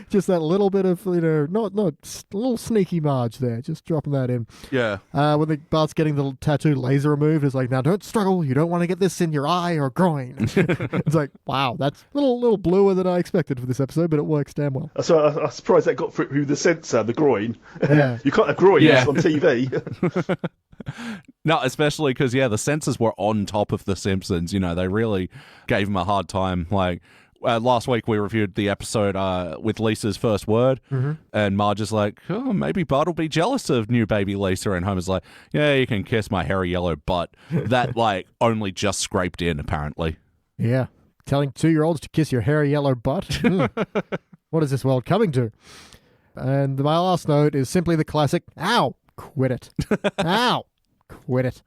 Just that little bit of, not a little sneaky Marge there, just dropping that in. Yeah. When Bart's getting the tattoo laser removed, it's like, now don't struggle. You don't want to get this in your eye or groin. It's like, wow, that's a little bluer than I expected for this episode, but it works damn well. So I'm surprised that got through the censor, the groin. Yeah. You can't have groin on TV. No, especially because, the censors were on top of The Simpsons. They really gave him a hard time. Like, last week we reviewed the episode with Lisa's first word, and Marge is like, oh, maybe Bart will be jealous of new baby Lisa, and Homer's like, yeah, you can kiss my hairy yellow butt. That, only just scraped in, apparently. Yeah. Telling 2-year-olds to kiss your hairy yellow butt? What is this world coming to? And my last note is simply the classic, ow, quit it. Ow, quit it.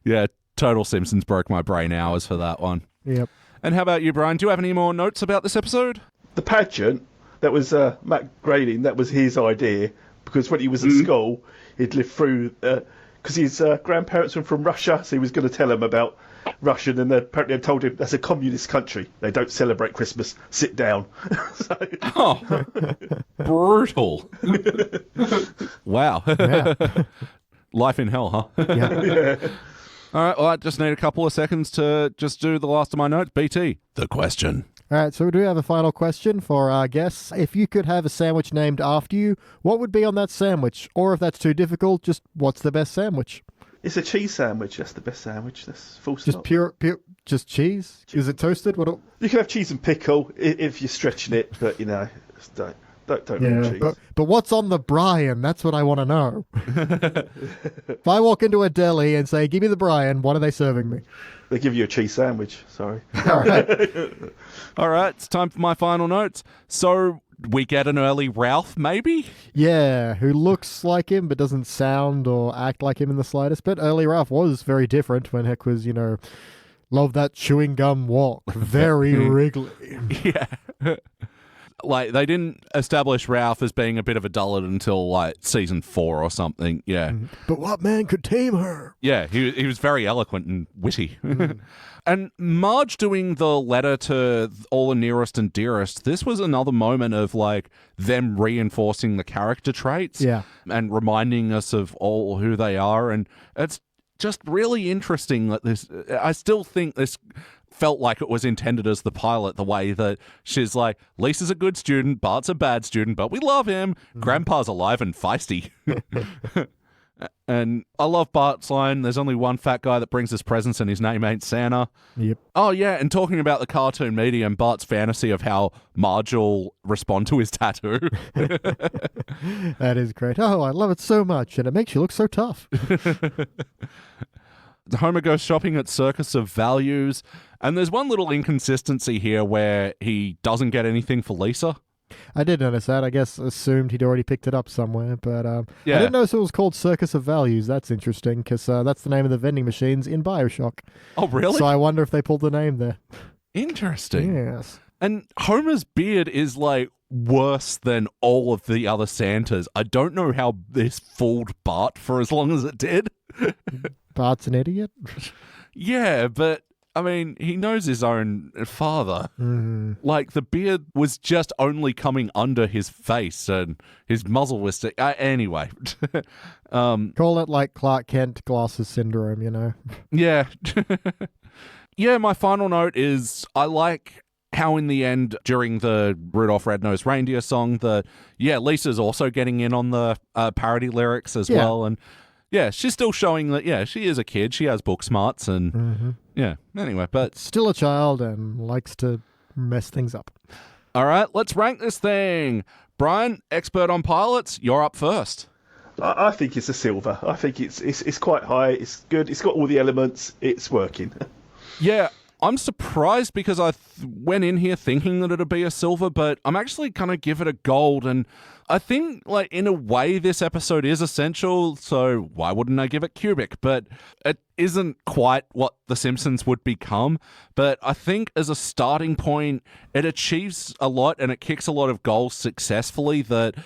Yeah, total Simpsons broke my brain hours for that one. Yep. And how about you, Brian? Do you have any more notes about this episode? The pageant, that was Matt Groening, that was his idea, because when he was at school, he'd lived through, because his grandparents were from Russia, so he was going to tell them about Russia, and then apparently they told him that's a communist country. They don't celebrate Christmas. Sit down. Oh, brutal. Wow. Yeah. Life in hell, huh? Yeah. All right, well, I just need a couple of seconds to just do the last of my notes. BT, the question. All right, so we do have a final question for our guests. If you could have a sandwich named after you, what would be on that sandwich? Or if that's too difficult, just what's the best sandwich? It's a cheese sandwich. That's the best sandwich. That's full stop. Just pure, just cheese? Is it toasted? What? You can have cheese and pickle if you're stretching it, but don't have cheese. But what's on the Brian? That's what I want to know. If I walk into a deli and say, "Give me the Brian," what are they serving me? They give you a cheese sandwich. Sorry. All right. All right, it's time for my final notes. So we get an early Ralph, maybe? Yeah, who looks like him but doesn't sound or act like him in the slightest. But early Ralph was very different when Heck was, love that chewing gum walk. Very wriggly. Yeah. They didn't establish Ralph as being a bit of a dullard until, season 4 or something. Yeah. But what man could tame her? Yeah, he was very eloquent and witty. And Marge doing the letter to all the nearest and dearest, this was another moment of, them reinforcing the character traits. Yeah. And reminding us of all who they are. And it's just really interesting that this... I still think this felt like it was intended as the pilot, the way that she's like, Lisa's a good student, Bart's a bad student, but we love him. Grandpa's alive and feisty. And I love Bart's line, there's only one fat guy that brings us presents and his name ain't Santa. Yep. Oh, yeah, and talking about the cartoon medium, Bart's fantasy of how Marge will respond to his tattoo. That is great. Oh, I love it so much, and it makes you look so tough. Homer goes shopping at Circus of Values, and there's one little inconsistency here where he doesn't get anything for Lisa. I did notice that. I guess assumed he'd already picked it up somewhere, but I Yeah. didn't notice it was called Circus of Values. That's interesting, because that's the name of the vending machines in BioShock. Oh, really? So I wonder if they pulled the name there. Interesting. Yes. And Homer's beard is worse than all of the other Santas. I don't know how this fooled Bart for as long as it did. Bart's an idiot. Yeah, but I mean, he knows his own father. The beard was just only coming under his face and his muzzle was... anyway. Call it Clark Kent glasses syndrome, Yeah. Yeah, my final note is I like how in the end, during the Rudolph Red-Nosed Reindeer song, Lisa's also getting in on the parody lyrics as well. And yeah, she's still showing that, she is a kid. She has book smarts and, anyway, but... Still a child and likes to mess things up. All right, let's rank this thing. Brian, expert on pilots, you're up first. I think it's a silver. I think it's quite high. It's good. It's got all the elements. It's working. Yeah, I'm surprised because I went in here thinking that it'd be a silver, but I'm actually going to give it a gold. And I think, in a way, this episode is essential, so why wouldn't I give it cubic? But it isn't quite what The Simpsons would become. But I think as a starting point, it achieves a lot and it kicks a lot of goals successfully that...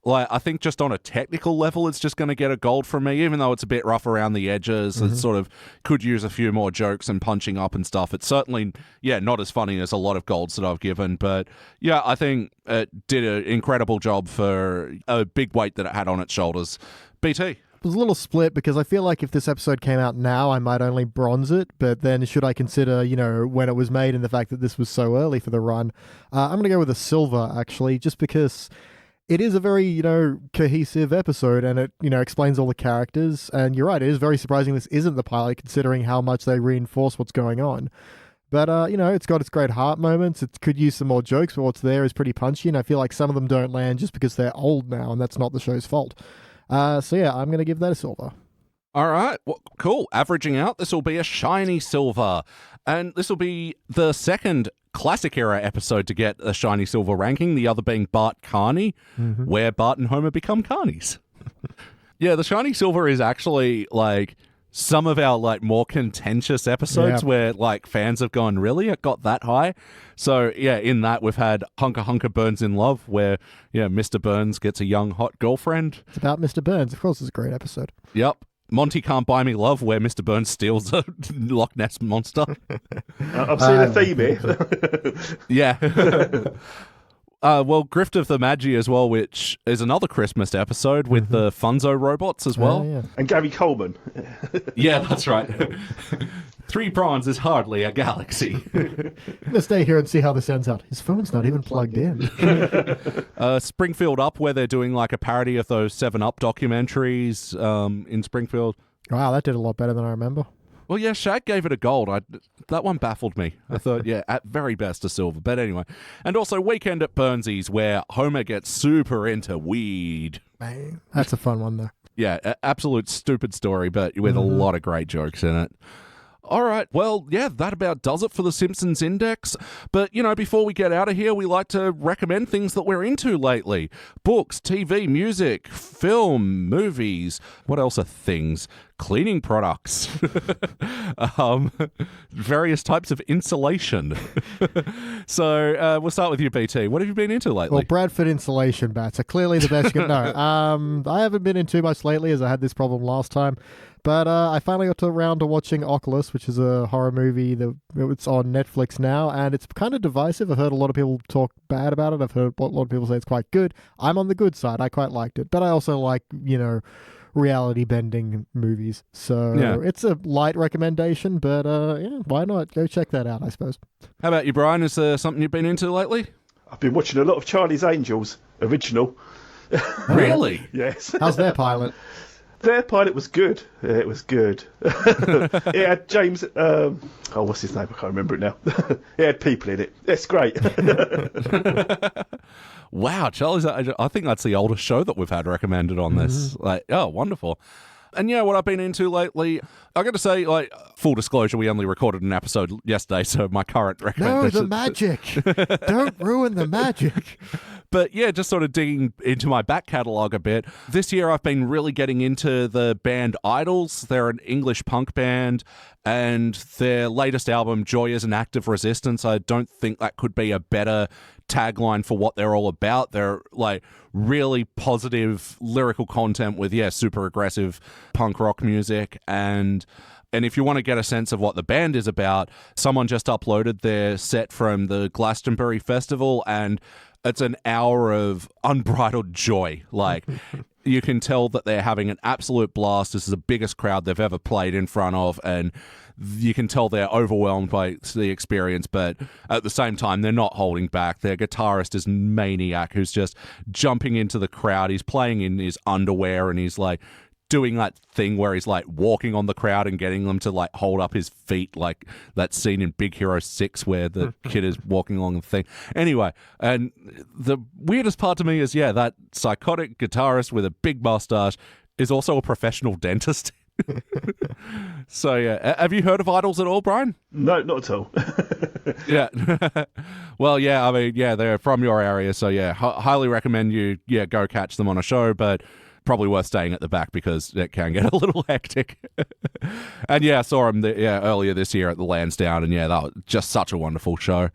I think just on a technical level, it's just going to get a gold from me, even though it's a bit rough around the edges. It sort of could use a few more jokes and punching up and stuff. It's certainly, not as funny as a lot of golds that I've given. But, I think it did an incredible job for a big weight that it had on its shoulders. BT? It was a little split because I feel like if this episode came out now, I might only bronze it. But then should I consider, when it was made and the fact that this was so early for the run, I'm going to go with a silver, actually, just because... it is a very, cohesive episode, and it, explains all the characters. And you're right, it is very surprising this isn't the pilot, considering how much they reinforce what's going on. But, it's got its great heart moments. It could use some more jokes, but what's there is pretty punchy, and I feel like some of them don't land just because they're old now, and that's not the show's fault. So yeah, I'm going to give that a silver. All right, well, cool. Averaging out, this will be a shiny silver. And this will be the second classic era episode to get a shiny silver ranking, the other being Bart Carney, where Bart and Homer become carnies. Yeah, the shiny silver is actually like some of our like more contentious episodes where like fans have gone, really? It got that high? So yeah, in that we've had Hunker Hunker Burns in Love, where Mr. Burns gets a young hot girlfriend. It's about Mr. Burns. Of course, it's a great episode. Yep. Monty Can't Buy Me Love, where Mr. Burns steals a Loch Ness monster. I've seen a theme here. Yeah. Well, Grift of the Magi as well, which is another Christmas episode with the Funzo robots as well. Yeah. And Gary Coleman. Yeah, that's right. 3 prawns is hardly a galaxy. I'm gonna stay here and see how this ends out. His phone's not even plugged in. Springfield Up, where they're doing like a parody of those 7-Up documentaries in Springfield. Wow, that did a lot better than I remember. Well, yeah, Shag gave it a gold. That one baffled me. I thought, yeah, at very best a silver. But anyway. And also Weekend at Burnsies, where Homer gets super into weed. Man, that's a fun one, though. Yeah, absolute stupid story, but with a lot of great jokes in it. All right, well, yeah, that about does it for the Simpsons Index. But, before we get out of here, we like to recommend things that we're into lately. Books, TV, music, film, movies. What else are things? Cleaning products. Various types of insulation. So we'll start with you, BT. What have you been into lately? Well, Bradford insulation bats are clearly the best you can know. I haven't been in too much lately, as I had this problem last time. But I finally got around to watching Oculus, which is a horror movie it's on Netflix now, and it's kind of divisive. I've heard a lot of people talk bad about it. I've heard a lot of people say it's quite good. I'm on the good side. I quite liked it. But I also like, reality bending movies. So it's a light recommendation, but why not? Go check that out, I suppose. How about you, Brian? Is there something you've been into lately? I've been watching a lot of Charlie's Angels, original. Really? Yes. How's their pilot? Their pilot was good. It was good. It had James... what's his name? I can't remember it now. It had people in it. It's great. Wow, Charlie's... I think that's the oldest show that we've had recommended on this. Wonderful. And what I've been into lately, I got to say, full disclosure, we only recorded an episode yesterday, so my current recommendation... No, the magic! Don't ruin the magic! But yeah, just sort of digging into my back catalogue a bit. This year I've been really getting into the band Idols. They're an English punk band, and their latest album, Joy is an Act of Resistance, I don't think that could be a better tagline for what they're all about. They're really positive lyrical content with super aggressive punk rock music. And if you want to get a sense of what the band is about, someone just uploaded their set from the Glastonbury Festival, and it's an hour of unbridled joy. You can tell that they're having an absolute blast. This is the biggest crowd they've ever played in front of, and you can tell they're overwhelmed by the experience, but at the same time, they're not holding back. Their guitarist is Maniac, who's just jumping into the crowd. He's playing in his underwear, and he's doing that thing where he's walking on the crowd and getting them to hold up his feet, like that scene in Big Hero 6 where the kid is walking along the thing. Anyway, and the weirdest part to me is, that psychotic guitarist with a big mustache is also a professional dentist. So, have you heard of Idols at all, Brian? No, not at all. Yeah. Well, I mean, they're from your area, so highly recommend you, go catch them on a show, but probably worth staying at the back because it can get a little hectic. And I saw him earlier this year at the Lansdowne, and that was just such a wonderful show.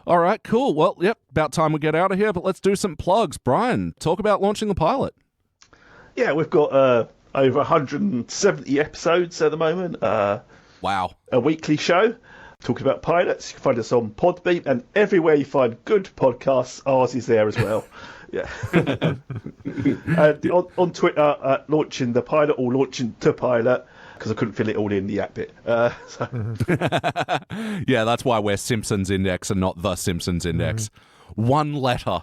All right, cool. Well, about time we get out of here, but let's do some plugs. Brian, talk about launching the pilot. Yeah, we've got over 170 episodes at the moment. Wow. A weekly show talking about pilots. You can find us on Podbean, and everywhere you find good podcasts, ours is there as well. Yeah. And on Twitter, launching the pilot or launching to pilot, because I couldn't fill it all in the app bit. Yeah, that's why we're Simpsons Index and not the Simpsons Index. One letter.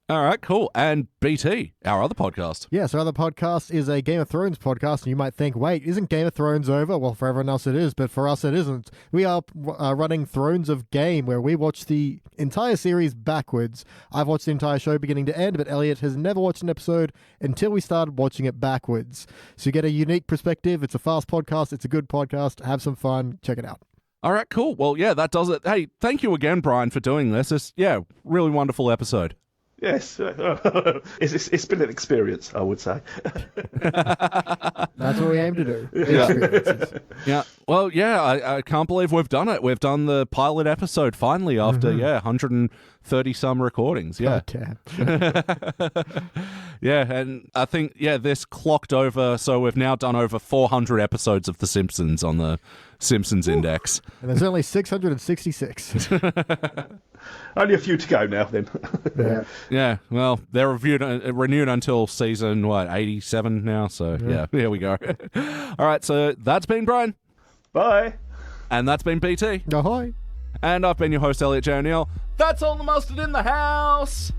All right, cool. And BT, our other podcast. Yes, our other podcast is a Game of Thrones podcast, and you might think, wait, isn't Game of Thrones over? Well, for everyone else it is, but for us it isn't. We are running Thrones of Game, where we watch the entire series backwards. I've watched the entire show beginning to end, but Elliot has never watched an episode until we started watching it backwards. So you get a unique perspective. It's a fast podcast. It's a good podcast. Have some fun. Check it out. All right, cool. Well, yeah, that does it. Hey, thank you again, Brian, for doing this. It's, really wonderful episode. Yes, it's been an experience, I would say. That's what we aim to do. Yeah. Well, yeah, I can't believe we've done it. We've done the pilot episode finally after 130 some recordings. Yeah. Yeah, and I think this clocked over, so we've now done over 400 episodes of The Simpsons on the Simpsons Index. And there's only 666. Only a few to go now, then. Yeah, well, they're renewed until season, 87 now, so here we go. All right, so that's been Brian. Bye. And that's been BT. Ahoy. And I've been your host, Elliot Jay O'Neill. That's all the mustard in the house.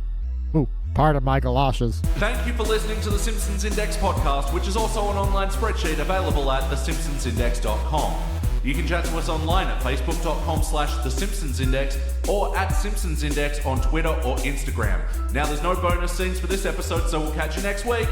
Ooh, pardon my galoshes. Thank you for listening to the Simpsons Index podcast, which is also an online spreadsheet available at thesimpsonsindex.com. You can chat to us online at facebook.com/thesimpsonsindex or at simpsonsindex on Twitter or Instagram. Now, there's no bonus scenes for this episode, so we'll catch you next week.